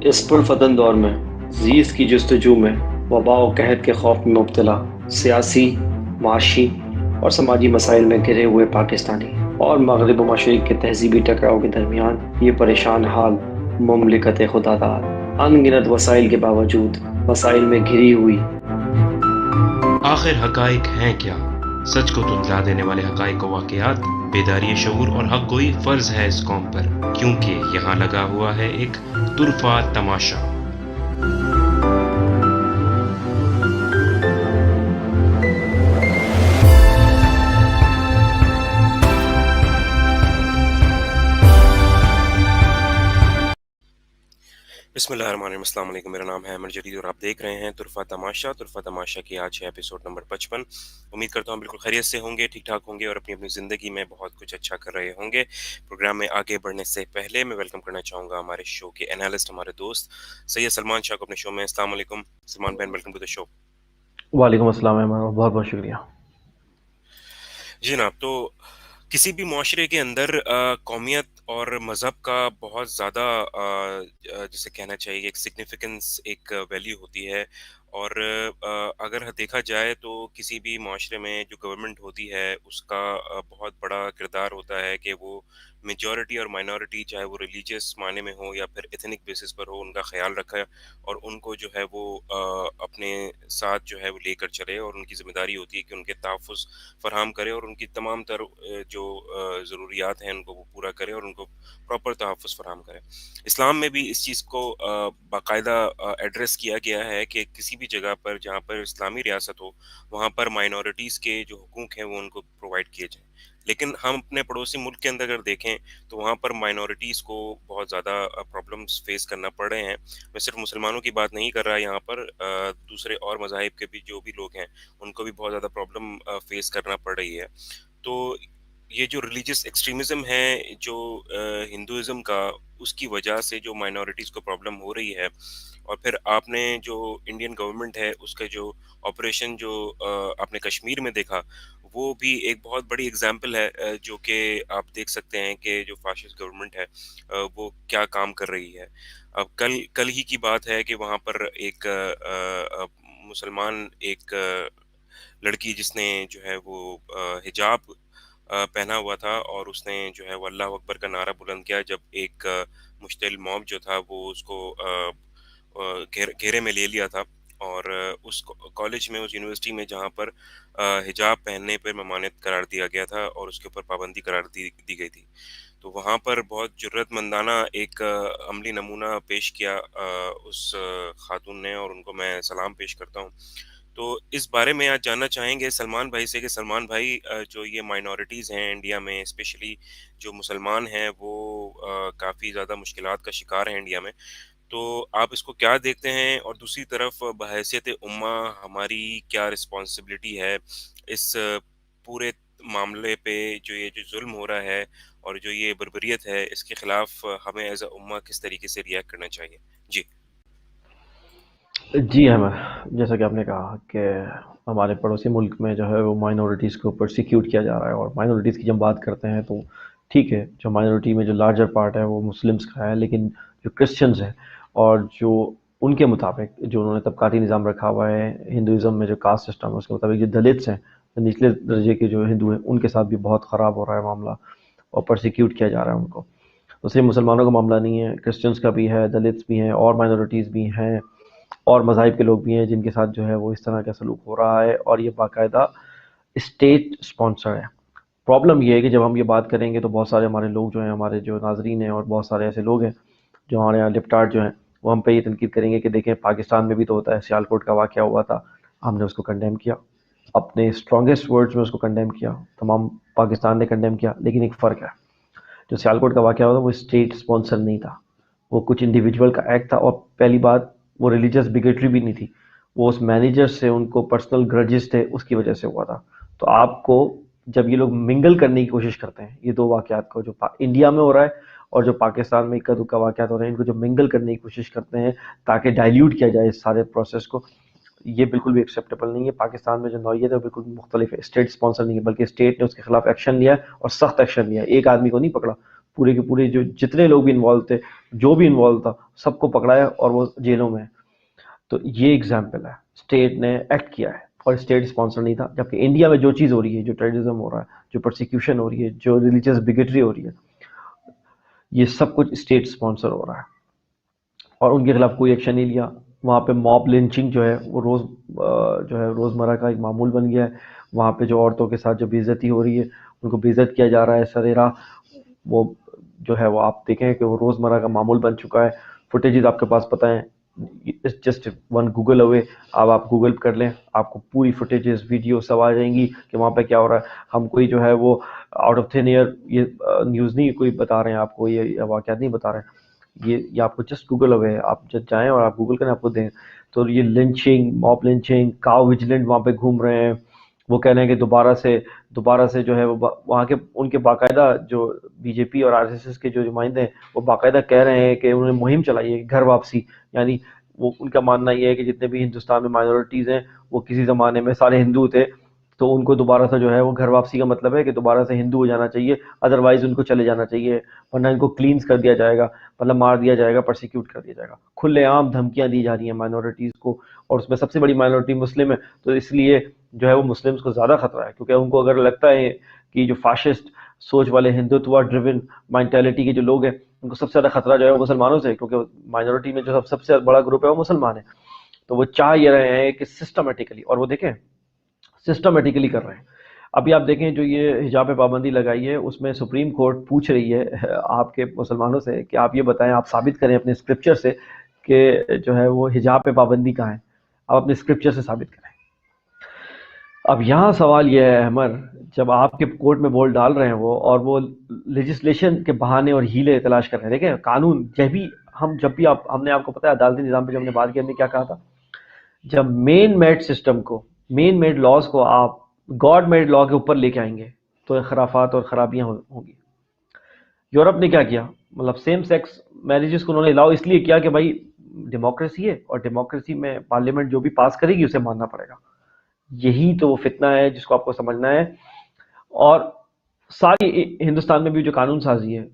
اس پرفتن دور میں زیست کی جستجو میں وبا و قحط کے خوف میں مبتلا سیاسی، معاشی اور سماجی مسائل میں گھرے ہوئے پاکستانی اور مغرب و مشرق کے تہذیبی ٹکراؤ کے درمیان یہ پریشان حال مملکت خدا داد ان گنت وسائل کے باوجود مسائل میں گھری ہوئی۔ آخر حقائق ہیں کیا؟ سچ کو دھندلا دینے والے حقائق و واقعات، بیداری شعور اور حق گوئی فرض ہے اس قوم پر، کیونکہ یہاں لگا ہوا ہے ایک طرفہ تماشا۔ بسم اللہ الرحمن الرحیم، السلام علیکم، میرا نام ہے احمد جدید اور آپ دیکھ رہے ہیں طرفہ تماشا۔ طرفہ تماشا کی آج ہے ایپیسوڈ نمبر 55۔ امید کرتا ہوں بالکل خیریت سے ہوں گے، ٹھیک ٹھاک ہوں گے اور اپنی زندگی میں بہت کچھ اچھا کر رہے ہوں گے۔ پروگرام میں آگے بڑھنے سے پہلے میں ویلکم کرنا چاہوں گا ہمارے شو کے انالسٹ، ہمارے دوست سید سلمان شاہ کو اپنے شو میں۔ السلام علیکم سلمان بہن، ویلکم ٹو دا شو۔ وعلیکم السلام احمد، بہت بہت شکریہ۔ جی جناب، تو کسی بھی معاشرے کے اندر قومیت اور مذہب کا بہت زیادہ جسے کہنا چاہیے ایک سگنیفیکنس، ایک ویلیو ہوتی ہے، اور اگر دیکھا جائے تو کسی بھی معاشرے میں جو گورنمنٹ ہوتی ہے اس کا بہت بڑا کردار ہوتا ہے کہ وہ میجورٹی اور مائنورٹی، چاہے وہ ریلیجیس معنی میں ہو یا پھر ایتھنک بیسس پر ہو، ان کا خیال رکھے اور ان کو جو ہے وہ اپنے ساتھ جو ہے وہ لے کر چلے، اور ان کی ذمہ داری ہوتی ہے کہ ان کے تحفظ فراہم کرے اور ان کی تمام تر جو ضروریات ہیں ان کو وہ پورا کرے اور ان کو پراپر تحفظ فراہم کرے۔ اسلام میں بھی اس چیز کو باقاعدہ ایڈریس کیا گیا ہے کہ کسی بھی جگہ پر جہاں پر اسلامی ریاست ہو وہاں پر مائنورٹیز کے جو حقوق ہیں وہ ان کو پرووائڈ کیے جائیں۔ لیکن ہم اپنے پڑوسی ملک کے اندر اگر دیکھیں تو وہاں پر مائنورٹیز کو بہت زیادہ پرابلمس فیس کرنا پڑ رہے ہیں۔ میں صرف مسلمانوں کی بات نہیں کر رہا یہاں پر، دوسرے اور مذاہب کے بھی جو بھی لوگ ہیں ان کو بھی بہت زیادہ پرابلم فیس کرنا پڑ رہی ہے۔ تو یہ جو ریلیجیس ایکسٹریمزم ہے جو ہندوازم کا، اس کی وجہ سے جو مائنورٹیز کو پرابلم ہو رہی ہے، اور پھر آپ نے جو انڈین گورنمنٹ ہے اس کا جو آپریشن جو آپ نے کشمیر میں دیکھا، وہ بھی ایک بہت بڑی اگزامپل ہے جو کہ آپ دیکھ سکتے ہیں کہ جو فاشسٹ گورنمنٹ ہے وہ کیا کام کر رہی ہے۔ اب کل ہی کی بات ہے کہ وہاں پر ایک مسلمان ایک لڑکی جس نے جو ہے وہ حجاب پہنا ہوا تھا اور اس نے جو ہے وہ اللہ اکبر کا نعرہ بلند کیا، جب ایک مشتعل موب جو تھا وہ اس کو گھیرے میں لے لیا تھا، اور اس کالج میں، اس یونیورسٹی میں جہاں پر حجاب پہننے پر ممانعت قرار دیا گیا تھا اور اس کے اوپر پابندی قرار دی گئی تھی، تو وہاں پر بہت جرأت مندانہ ایک عملی نمونہ پیش کیا اس خاتون نے، اور ان کو میں سلام پیش کرتا ہوں۔ تو اس بارے میں آج جاننا چاہیں گے سلمان بھائی سے کہ سلمان بھائی، جو یہ مائنورٹیز ہیں انڈیا میں، اسپیشلی جو مسلمان ہیں، وہ کافی زیادہ مشکلات کا شکار ہیں انڈیا میں، تو آپ اس کو کیا دیکھتے ہیں؟ اور دوسری طرف بحیثیت امہ ہماری کیا رسپانسبلٹی ہے اس پورے معاملے پہ، جو یہ جو ظلم ہو رہا ہے اور جو یہ بربریت ہے، اس کے خلاف ہمیں ایز اے امہ کس طریقے سے ریئیکٹ کرنا چاہیے؟ جی جی احمد، جیسا کہ آپ نے کہا کہ ہمارے پڑوسی ملک میں جو ہے وہ مائنورٹیز کو پرسیکیوٹ کیا جا رہا ہے، اور مائنورٹیز کی جب بات کرتے ہیں تو ٹھیک ہے، جو مائنورٹی میں جو لارجر پارٹ ہے وہ مسلمس کا ہے، لیکن جو کرسچنز ہیں اور جو ان کے مطابق جو انہوں نے طبقاتی نظام رکھا ہوا ہے ہندوازم میں، جو کاسٹ سسٹم ہے اس کے مطابق، جو دلتس ہیں، جو نچلے درجے کے جو ہندو ہیں، ان کے ساتھ بھی بہت خراب ہو رہا ہے معاملہ اور پرسیکیوٹ کیا جا رہا ہے ان کو۔ تو صرف مسلمانوں کا معاملہ نہیں ہے، کرسچنز کا بھی ہے، دلتس بھی ہیں اور مائنورٹیز بھی ہیں اور مذاہب کے لوگ بھی ہیں جن کے ساتھ جو ہے وہ اس طرح کا سلوک ہو رہا ہے، اور یہ باقاعدہ اسٹیٹ سپانسر ہے۔ پرابلم یہ ہے کہ جب ہم یہ بات کریں گے تو بہت سارے ہمارے لوگ جو ہیں، ہمارے جو ناظرین ہیں اور بہت سارے ایسے لوگ ہیں جو ہمارے یہاں لپٹارٹ جو ہیں، وہ ہم پہ یہ تنقید کریں گے کہ دیکھیں پاکستان میں بھی تو ہوتا ہے، سیالکوٹ کا واقعہ ہوا تھا، ہم نے اس کو کنڈیم کیا، اپنے اسٹرانگسٹ ورڈز میں اس کو کنڈیم کیا، تمام پاکستان نے کنڈیم کیا، لیکن ایک فرق ہے، جو سیالکوٹ کا واقعہ ہوا تھا وہ اسٹیٹ سپانسر نہیں تھا، وہ کچھ انڈیویجول کا ایکٹ تھا، اور پہلی بات وہ ریلیجس بگیٹری بھی نہیں تھی، وہ اس مینیجر سے ان کو پرسنل گرجز تھے، اس کی وجہ سے ہوا تھا۔ تو آپ کو جب یہ لوگ منگل کرنے کی کوشش کرتے ہیں، یہ دو واقعات کو جو انڈیا میں ہو رہا ہے اور جو پاکستان میں اکا دکا واقعات ہو رہے ہیں، ان کو جو منگل کرنے کی کوشش کرتے ہیں تاکہ ڈائلیوٹ کیا جائے اس سارے پروسیس کو، یہ بالکل بھی ایکسیپٹیبل نہیں ہے۔ پاکستان میں جو نوعیت ہے وہ بالکل مختلف ہے، اسٹیٹ سپانسر نہیں ہے، بلکہ اسٹیٹ نے اس کے خلاف ایکشن لیا ہے اور سخت ایکشن لیا ہے، ایک آدمی کو نہیں پکڑا، پورے کے پورے جو جتنے لوگ بھی انوالو تھے، جو بھی انوالو تھا، سب کو پکڑایا اور وہ جیلوں میں ہے۔ تو یہ اگزامپل ہے، اسٹیٹ نے ایکٹ کیا ہے اور اسٹیٹ اسپانسر نہیں تھا۔ جبکہ انڈیا میں جو چیز ہو رہی ہے، جو ٹیررزم ہو رہا ہے، جو پرسیکیوشن ہو رہی ہے، جو ریلیجیس بگٹری ہو رہی ہے، یہ سب کچھ اسٹیٹ اسپانسر ہو رہا ہے اور ان کے خلاف کوئی ایکشن نہیں لیا۔ وہاں پہ موب لنچنگ جو ہے وہ جو ہے روزمرہ کا ایک معمول بن گیا ہے۔ وہاں پہ جو عورتوں کے ساتھ جو بے عزتی ہو رہی ہے، ان کو بے عزت کیا جا رہا ہے سرے راہ، وہ جو ہے وہ آپ دیکھیں کہ وہ روزمرہ کا معمول بن چکا ہے۔ فوٹیجز آپ کے پاس پتہ ہیں، جسٹ ون گوگل اوے، اب آپ گوگل کر لیں، آپ کو پوری فوٹیجز ویڈیو سب آ جائیں گی کہ وہاں پہ کیا ہو رہا ہے۔ ہم کوئی جو ہے وہ آؤٹ آف تھن ایئر یہ نیوز نہیں کوئی بتا رہے ہیں آپ کو، یہ واقعات نہیں بتا رہے ہیں، یہ آپ کو جسٹ گوگل اوے، آپ جب جائیں اور آپ گوگل کریں آپ کو دیں تو یہ لنچنگ، موب لنچنگ، کاؤ ویجیلنٹ وہاں پہ گھوم رہے ہیں۔ وہ کہہ رہے ہیں کہ دوبارہ سے جو ہے وہ وہاں کے ان کے باقاعدہ جو بی جے پی اور آر ایس ایس کے جو نمائندے ہیں وہ باقاعدہ کہہ رہے ہیں کہ انہوں نے مہم چلائی ہے گھر واپسی، یعنی وہ ان کا ماننا یہ ہے کہ جتنے بھی ہندوستان میں مائنورٹیز ہیں وہ کسی زمانے میں سارے ہندو تھے، تو ان کو دوبارہ سے جو ہے وہ گھر واپسی کا مطلب ہے کہ دوبارہ سے ہندو ہو جانا چاہیے، ادروائز ان کو چلے جانا چاہیے، ورنہ ان کو کلینز کر دیا جائے گا، مطلب مار دیا جائے گا، پرسیکیوٹ کر دیا جائے گا۔ کھلے عام دھمکیاں دی جا رہی ہیں مائنورٹیز کو، اور اس میں سب سے بڑی مائنورٹی مسلم ہے، تو اس لیے جو ہے وہ مسلمز کو زیادہ خطرہ ہے، کیونکہ ان کو اگر لگتا ہے کہ جو فاشسٹ سوچ والے ہندوتوا ڈریون مینٹیلٹی کے جو لوگ ہیں ان کو سب سے زیادہ خطرہ جو ہے وہ مسلمانوں سے ہے، کیونکہ مائنورٹی میں جو سب سے بڑا گروپ ہے وہ مسلمان ہے، تو وہ چاہ یہ رہے ہیں کہ سسٹمیٹیکلی، اور وہ دیکھیں سسٹمیٹیکلی کر رہے ہیں۔ ابھی آپ دیکھیں جو یہ حجاب پہ پابندی لگائی ہے، اس میں سپریم کورٹ پوچھ رہی ہے آپ کے مسلمانوں سے کہ آپ یہ بتائیں، آپ ثابت کریں اپنے اسکرپچر سے کہ جو ہے وہ حجاب پہ پابندی کہاں ہے، آپ اپنے اسکرپچر سے ثابت کریں۔ اب یہاں سوال یہ ہے احمد، جب آپ کے کورٹ میں بول ڈال رہے ہیں وہ، اور وہ لیجسلیشن کے بہانے اور ہیلے تلاش کر رہے ہیں، دیکھیں قانون جب بھی ہم نے آپ کو پتہ ہے عدالتی نظام پہ جب ہم نے بات کی، ہم نے کیا کہا تھا، جب مین میڈ سسٹم کو، مین میڈ لاز کو آپ گاڈ میڈ لا کے اوپر لے کے آئیں گے تو خرافات اور خرابیاں ہوں گی۔ یورپ نے کیا کیا، مطلب سیم سیکس میرجز کو انہوں نے الاؤ اس لیے کیا کہ بھائی ڈیموکریسی ہے، اور ڈیموکریسی میں پارلیمنٹ جو بھی پاس کرے گی اسے ماننا پڑے گا۔ یہی تو وہ فتنہ ہے جس کو آپ کو سمجھنا ہے۔ اور ساری ہندوستان میں بھی جو قانون سازی ہے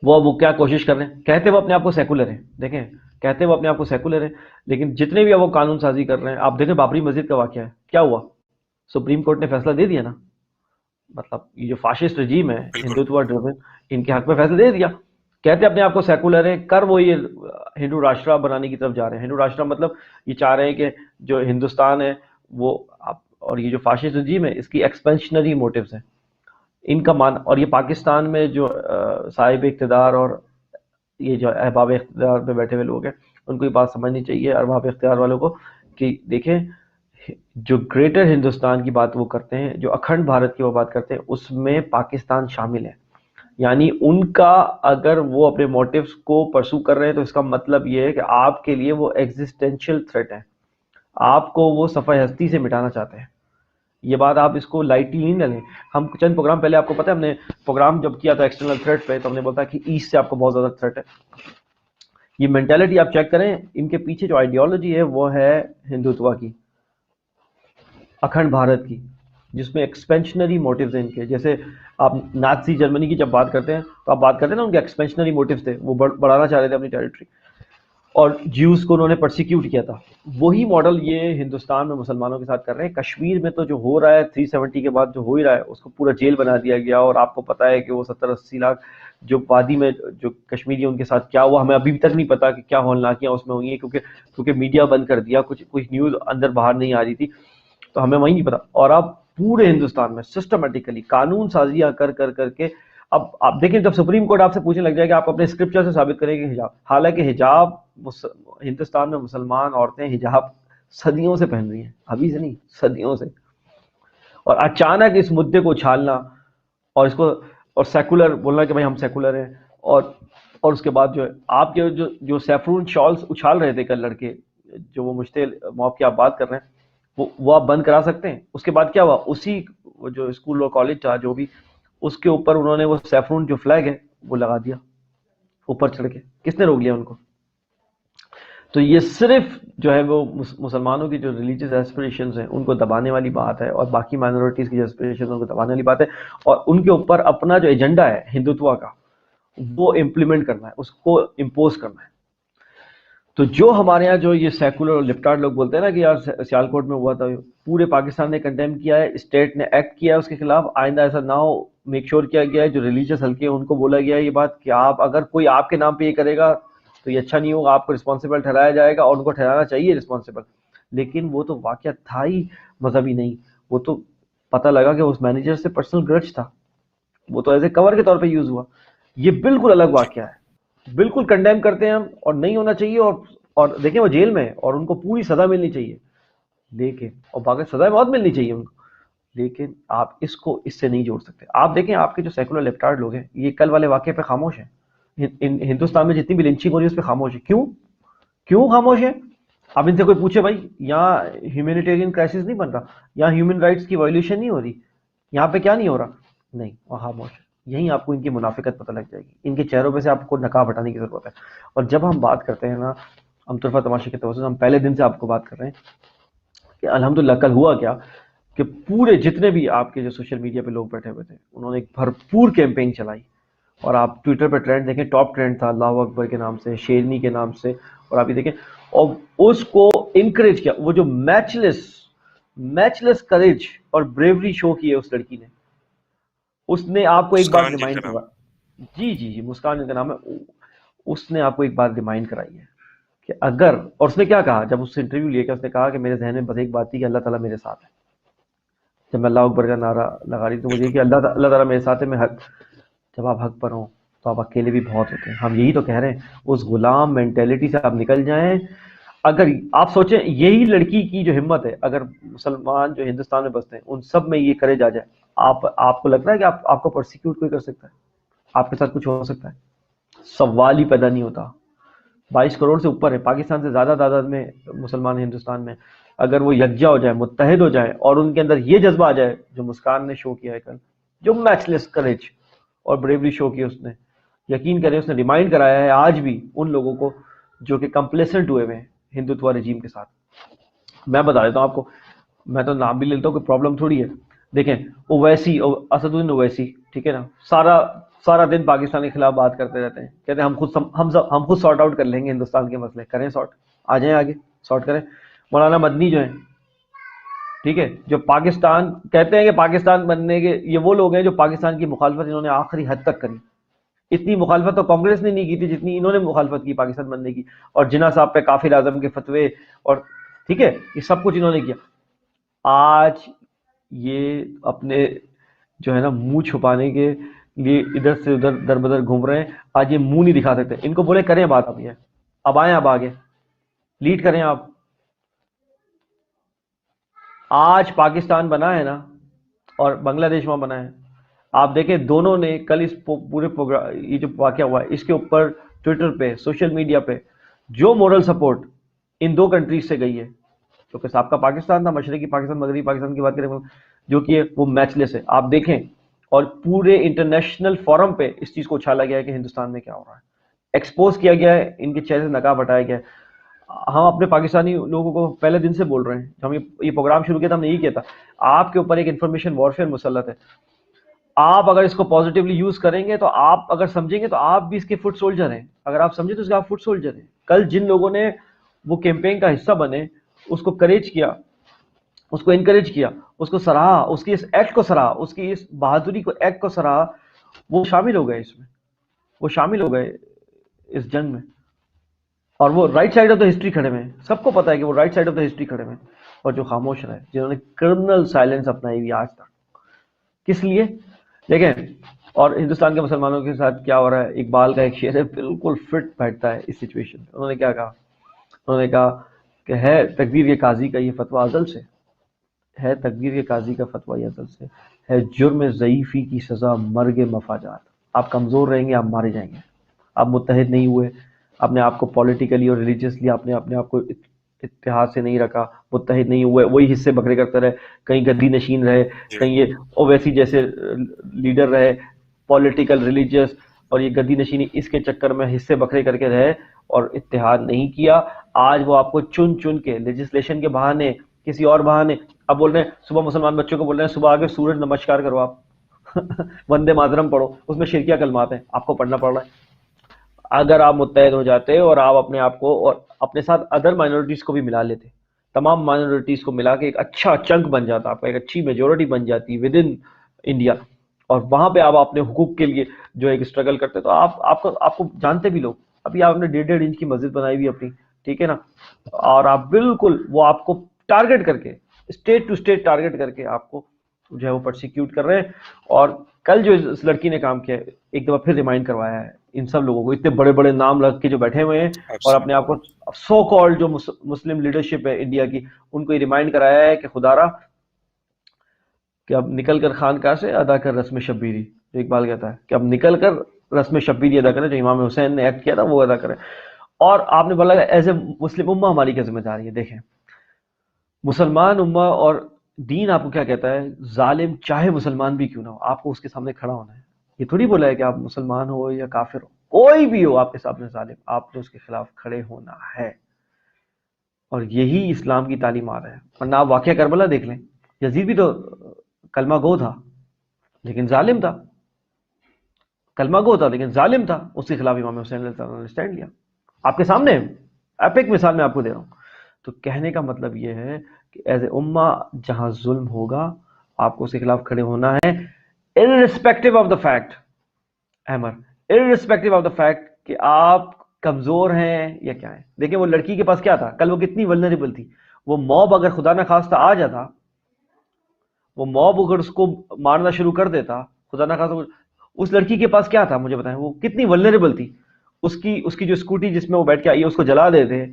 وہ کیا کوشش کر رہے ہیں، کہتے وہ اپنے آپ کو سیکولر ہیں، دیکھیں کہتے وہ اپنے آپ کو سیکولر ہیں، لیکن جتنے بھی وہ قانون سازی کر رہے ہیں، آپ دیکھیں بابری مسجد کا واقعہ ہے، کیا ہوا، سپریم کورٹ نے فیصلہ دے دیا نا، مطلب یہ جو فاشسٹ رجیم ہے بالکل ہندوتوا ڈریون، ان کے حق میں فیصلہ دے دیا، کہتے اپنے آپ کو سیکولر ہیں، کر وہ یہ ہندو راشٹرا بنانے کی طرف جا رہے ہیں۔ ہندو راشٹرا مطلب یہ چاہ رہے ہیں کہ جو ہندوستان ہے وہ اور یہ جو فاشسٹ رجیم ہے اس کی ایکسپینشنری موٹیوز ہیں ان کا مان، اور یہ پاکستان میں جو صاحب اقتدار اور یہ جو احباب اقتدار پہ بیٹھے ہوئے لوگ ہیں ان کو یہ بات سمجھنی چاہیے ارباب اختیار والوں کو کہ دیکھیں جو گریٹر ہندوستان کی بات وہ کرتے ہیں، جو اکھنڈ بھارت کی وہ بات کرتے ہیں، اس میں پاکستان شامل ہے، یعنی ان کا اگر وہ اپنے موٹیوز کو پرسو کر رہے ہیں تو اس کا مطلب یہ ہے کہ آپ کے لیے وہ ایگزسٹینشیل تھریٹ ہے، آپ کو وہ صفحہ ہستی سے مٹانا چاہتے ہیں۔ یہ بات آپ اس کو لائٹلی نہیں لیں۔ ہم چند پروگرام پہلے آپ کو پتہ ہے ہم نے پروگرام جب کیا تھا ایکسٹرنل تھریٹ پہ تو ہم نے بولا کہ ایسٹ سے آپ کو بہت زیادہ تھریٹ ہے۔ یہ مینٹیلٹی آپ چیک کریں، ان کے پیچھے جو آئیڈیالوجی ہے وہ ہے ہندوتوا کی، اکھنڈ بھارت کی، جس میں ایکسپینشنری موٹیوز ہیں ان کے، جیسے آپ نازی جرمنی کی جب بات کرتے ہیں تو آپ بات کرتے ہیں نا ان کے ایکسپینشنری موٹیوز تھے، وہ بڑھانا چاہ رہے تھے اپنی ٹیریٹری، اور جیوز کو انہوں نے پرسیکیوٹ کیا تھا۔ وہی ماڈل یہ ہندوستان میں مسلمانوں کے ساتھ کر رہے ہیں۔ کشمیر میں تو جو ہو رہا ہے 370 کے بعد جو ہو ہی رہا ہے اس کو پورا جیل بنا دیا گیا، اور آپ کو پتہ ہے کہ وہ 70-80 لاکھ جو وادی میں جو کشمیری ان کے ساتھ کیا ہوا، ہمیں ابھی تک نہیں پتا کہ کیا ہولناکیاں اس میں ہوئی ہیں، کیونکہ میڈیا بند کر دیا، کچھ نیوز اندر باہر نہیں آ رہی تھی، تو ہمیں وہی نہیں پتا۔ اور اب پورے ہندوستان میں سسٹمیٹیکلی قانون سازیاں کر کے اب آپ دیکھیں جب سپریم کورٹ آپ سے پوچھنے لگ جائے کہ آپ اپنے اسکرپچر سے ثابت کریں کہ حجاب، حالانکہ حجاب ہندوستان میں مسلمان عورتیں حجاب صدیوں سے پہن رہی ہیں، ابھی سے نہیں صدیوں سے، اور اچانک اس مدعے کو اچھالنا اور اس کو اور سیکولر بولنا کہ بھائی ہم سیکولر ہیں، اور اس کے بعد جو ہے آپ کے جو سیفرون شالز اچھال رہے تھے کل لڑکے جو وہ مشتعل موب کی آپ بات کر رہے ہیں وہ آپ بند کرا سکتے ہیں۔ اس کے بعد کیا ہوا، اسی جو اسکول اور کالج تھا جو بھی، اس کے اوپر انہوں نے وہ سیفرون جو فلیگ ہے وہ لگا دیا اوپر چڑھ کے، کس نے روک لیا ان کو؟ تو یہ صرف جو ہے وہ مسلمانوں کی جو ریلیجیس ایسپریشنز ہیں ان کو دبانے والی بات ہے، اور باقی مائنورٹیز کی جو ایسپریشنز ہیں ان کو دبانے والی بات ہے، اور ان کے اوپر اپنا جو ایجنڈا ہے ہندوتوا کا وہ امپلیمنٹ کرنا ہے, اس کو امپوز کرنا ہے. تو جو ہمارے یہاں جو یہ سیکولر اور لپٹارڈ لوگ بولتے ہیں نا کہ یار سیالکوٹ میں ہوا تھا, پورے پاکستان نے کنڈیم کیا ہے, اسٹیٹ نے ایکٹ کیا ہے اس کے خلاف, آئندہ ایسا نہ ہو. میک شور کیا گیا ہے جو ریلیجیس حلقے ہیں ان کو بولا گیا ہے یہ بات کہ آپ اگر کوئی آپ کے نام پہ یہ کرے گا تو یہ اچھا نہیں ہوگا, آپ کو رسپانسبل ٹھہرایا جائے گا, اور ان کو ٹھہرانا چاہیے رسپانسبل. لیکن وہ تو واقعہ تھا ہی مذہبی نہیں, وہ تو پتہ لگا کہ اس مینیجر سے پرسنل گرج تھا, وہ تو ایز اے کور کے طور پہ یوز ہوا. یہ بالکل الگ جی واقعہ ہے, بالکل کنڈیم کرتے ہیں ہم, اور نہیں ہونا چاہیے. اور دیکھیں وہ جیل میں اور ان کو پوری سزا ملنی چاہیے, لیکن اور باقی سزا موت ملنی چاہیے ان کو, لیکن آپ اس کو اس سے نہیں جوڑ سکتے. آپ دیکھیں آپ کے جو سیکولر لیفٹارڈ لوگ ہیں یہ کل والے واقعے پہ خاموش ہیں. ہندوستان میں جتنی بھی لنچنگ ہو رہی ہے اس پہ خاموش ہے. کیوں خاموش ہے؟ آپ ان سے کوئی پوچھے بھائی یہاں ہیومینیٹیرین کرائسس نہیں بن رہا, یہاں ہیومن رائٹس کی وائلیشن نہیں ہو رہی, یہاں پہ کیا نہیں ہو رہا؟ نہیں, وہ خاموش ہے. یہیں آپ کو ان کی منافقت پتہ لگ جائے گی, ان کے چہروں پہ سے آپ کو نقاب ہٹانے کی ضرورت ہے. اور جب ہم بات کرتے ہیں نا ہم طرفہ تماشے کے توسط, ہم پہلے دن سے آپ کو بات کر رہے ہیں کہ الحمدللہ کل ہوا کیا کہ پورے جتنے بھی آپ کے جو سوشل میڈیا پہ لوگ بیٹھے ہوئے تھے انہوں نے ایک بھرپور کیمپین چلائی, اور آپ ٹویٹر پہ ٹرینڈ دیکھیں, ٹاپ ٹرینڈ تھا اللہ اکبر کے نام سے, شیرنی کے نام سے, اور آپ یہ دیکھیں, اور اس کو انکریج کیا, وہ جو میچ لیس کریج اور بریوری شو کی ہے اس لڑکی نے, اس نے آپ کو ایک بات مسکان جن کا ریمائنڈ نام. کروا. جی مسکان ان کا نام ہے. اس نے آپ کو ایک بات ریمائنڈ کرائی ہے کہ اگر, اور اس نے کیا کہا جب اس سے انٹرویو لیا, کہ اس نے کہا کہ میرے ذہن میں بس ایک بات تھی کہ اللہ تعالیٰ میرے ساتھ ہے. جب میں اللہ اکبر کا نعرہ لگا رہی تو مجھے بالکل کہ اللہ تعالیٰ میرے ساتھ ہے, میں حق, جب آپ حق پر ہوں تو آپ اکیلے بھی بہت ہوتے ہیں. ہم یہی تو کہہ رہے ہیں, اس غلام مینٹیلٹی سے آپ نکل جائیں. اگر آپ سوچیں یہی لڑکی کی جو ہمت ہے, اگر مسلمان جو ہندوستان میں بستے ہیں ان سب میں یہ کرے جا جائے, آپ کو لگتا ہے کہ آپ کو پرسیکیوٹ کوئی کر سکتا ہے, آپ کے ساتھ کچھ ہو سکتا ہے؟ سوال ہی پیدا نہیں ہوتا. 22 کروڑ سے اوپر ہے, پاکستان سے زیادہ تعداد میں مسلمان ہیں ہندوستان میں. اگر وہ یکجا ہو جائے, متحد ہو جائے, اور ان کے اندر یہ جذبہ آ جائے جو مسکان نے شو کیا ہے کل, جو میچ لیس کریج اور بریوری شو کی اس نے, یقین کریں اس نے ریمائنڈ کرایا ہے آج بھی ان لوگوں کو جو کہ کمپلیسنٹ ہوئے ہوئے ہیں ہندوتوا رجیم کے ساتھ. میں بتا دیتا ہوں آپ کو, میں تو نام بھی لیتا ہوں, کوئی پرابلم تھوڑی ہے. دیکھیں اویسی, اسد الدین اویسی, ٹھیک ہے نا, سارا دن پاکستان کے خلاف بات کرتے رہتے ہیں, کہتے ہیں ہم خود سارٹ آؤٹ کر لیں گے ہندوستان کے مسئلے, کریں سارٹ, آ جائیں آگے سارٹ کریں. مولانا مدنی جو ہیں, ٹھیک ہے, جو پاکستان کہتے ہیں کہ پاکستان بننے کے, یہ وہ لوگ ہیں جو پاکستان کی مخالفت انہوں نے آخری حد تک کری. اتنی مخالفت تو کانگریس نے نہیں کی تھی جتنی انہوں نے مخالفت کی پاکستان بننے کی, اور جناح صاحب پہ کافر اعظم کے فتوے, اور ٹھیک ہے یہ سب کچھ انہوں نے کیا. آج یہ اپنے جو ہے نا منہ چھپانے کے لیے ادھر سے ادھر در بدر گھوم رہے ہیں. آج یہ منہ نہیں دکھا سکتے, ان کو بولے کریں بات, اب یہ اب آئیں, اب آگے لیڈ کریں آپ. آج پاکستان بنا ہے نا, اور بنگلہ دیش وہاں بنا ہے, آپ دیکھیں دونوں نے کل اس پورے پروگرام, یہ جو واقعہ ہوا ہے اس کے اوپر ٹویٹر پہ, سوشل میڈیا پہ جو مورل سپورٹ ان دو کنٹریز سے گئی ہے, کیونکہ سابقہ کا پاکستان تھا, مشرقی پاکستان مغربی پاکستان کی بات کریں جو کہ وہ میچ لیس ہے, آپ دیکھیں. اور پورے انٹرنیشنل فورم پہ اس چیز کو اچھالا گیا ہے کہ ہندوستان میں کیا ہو رہا ہے, ایکسپوز کیا گیا ہے, ان کے چہرے سے نقاب ہٹایا گیا ہے. ہم اپنے پاکستانی لوگوں کو پہلے دن سے بول رہے ہیں, جب ہم یہ پروگرام شروع کیا تھا ہم نے یہی کیا تھا, آپ کے اوپر ایک انفارمیشن وارفیئر مسلط ہے. آپ اگر اس کو پازیٹیولی یوز کریں گے تو آپ اگر سمجھیں گے تو آپ بھی اس کے فٹ سولجر ہیں, اگر آپ سمجھیں تو اس کے آپ فٹ سولجر ہیں. کل جن لوگوں نے وہ کیمپین کا حصہ بنے, اس کو کریج کیا, اس کو انکریج کیا, اس کو سراہا, اس کی اس ایکٹ کو سراہا, اس کی اس بہادری کو ایکٹ کو سراہا, وہ شامل ہو گئے اس میں, وہ شامل ہو گئے اس جنگ میں. اور وہ right side of the history کھڑے ہوئے ہیں, سب کو پتا ہے کہ وہ right side of the history کھڑے ہوئے ہیں. اور جو خاموش رہے, جنہوں نے کرمنل سائلنس اپنائی ہوئی آج تک, کس لیے؟ دیکھیں. اور ہندوستان کے مسلمانوں کے ساتھ کیا ہو رہا ہے, اقبال کا ایک شعر ہے بالکل فٹ بیٹھتا ہے اس سچویشن میں. انہوں نے کیا کہا, انہوں نے کہا کہ ہے تقدیر کے قاضی کا یہ فتویٰ ازل سے, ہے تقدیر کے قاضی کا فتویٰ یہ ازل سے, ہے جرم ضعیفی کی سزا مرگ مفاجات. آپ کمزور رہیں گے, آپ مارے جائیں گے. آپ متحد نہیں ہوئے, اپنے آپ کو پولیٹیکلی اور ریلیجیسلی اپنے آپ کو اتحاد سے نہیں رکھا, متحد نہیں ہوئے, وہی حصے بکرے کرتے رہے, کہیں گدی نشین رہے, جی کہیں یہ اویسی جیسے لیڈر رہے پولیٹیکل ریلیجیس, اور یہ گدی نشینی اس کے چکر میں حصے بکرے کر کے رہے اور اتحاد نہیں کیا. آج وہ آپ کو چن چن کے لیجسلیشن کے بہانے, کسی اور بہانے, اب بول رہے ہیں صبح مسلمان بچوں کو بول رہے ہیں صبح آگے سورج نمسکار کرو آپ. وندے ماترم پڑھو، اس میں شرکیہ کلمات ہیں، آپ کو پڑھنا پڑ رہا ہے۔ اگر آپ متحد ہو جاتے اور آپ اپنے آپ کو اور اپنے ساتھ ادر مائنورٹیز کو بھی ملا لیتے، تمام مائنورٹیز کو ملا کے ایک اچھا چنک بن جاتا، آپ کا ایک اچھی میجورٹی بن جاتی ود ان انڈیا، اور وہاں پہ آپ اپنے حقوق کے لیے جو ایک اسٹرگل کرتے، تو آپ کو جانتے بھی لوگ، ابھی آپ نے 1.5 انچ کی مسجد بنائی ہوئی اپنی، ٹھیک ہے نا، اور آپ بالکل وہ آپ کو ٹارگٹ کر کے اسٹیٹ ٹو اسٹیٹ ٹارگٹ کر کے آپ کو جو ہے وہ پرسیکیوٹ کر رہے ہیں۔ اور کل جو اس لڑکی نے کام کیا ہے، ایک دفعہ پھر ریمائنڈ کروایا ہے ان سب لوگوں کو، اتنے بڑے بڑے نام رکھ کے جو بیٹھے ہوئے ہیں اور اپنے آپ کو سو کالڈ جو مسلم لیڈرشپ ہے انڈیا کی، ان کو یہ ریمائنڈ کرایا ہے کہ خدا را کہ اب نکل کر خانقاہ سے ادا کر رسم شبیری، جو اقبال کہتا ہے کہ اب نکل کر رسم شبیری ادا کریں، جو امام حسین نے ایکٹ کیا تھا وہ ادا کریں۔ اور آپ نے بولا ایز اے مسلم امہ ہماری کیا ذمہ داری ہے؟ دیکھیں مسلمان امہ اور دین آپ کو کیا کہتا ہے، ظالم چاہے مسلمان بھی کیوں نہ ہو، آپ کو اس کے سامنے کھڑا ہونا ہے۔ یہ تھوڑی بولا ہے کہ آپ مسلمان ہو یا کافر ہو، کوئی بھی ہو آپ کے سامنے ظالم، آپ نے اس کے خلاف کھڑے ہونا ہے، اور یہی اسلام کی تعلیمات ہے۔ ورنہ آپ واقعہ کربلا دیکھ لیں، یزید بھی تو کلمہ گو تھا لیکن ظالم تھا، کلمہ گو تھا لیکن ظالم تھا، اس کے خلاف امام حسین علیہ السلام نے اسٹینڈ لیا، آپ کے سامنے ایپک مثال میں آپ کو دے رہا ہوں۔ تو کہنے کا مطلب یہ ہے کہ ایز اے امہ جہاں ظلم ہوگا آپ کو اس کے خلاف کھڑے ہونا ہے، irrespective of the fact, Ahmed, irrespective of the fact کہ آپ کمزور ہیں یا کیا ہیں۔ دیکھیں وہ لڑکی کے پاس کیا تھا کل، وہ کتنی ولنریبل تھی، وہ موب اگر خدا نہ خواستہ آ جاتا، وہ موب اگر اس کو مارنا شروع کر دیتا، خدا نہ خواستہ، اس لڑکی کے پاس کیا تھا مجھے بتائیں، وہ کتنی ولنریبل تھی، اس کی جو اسکوٹی جس میں وہ بیٹھ کے آئی ہے اس کو جلا دیتے،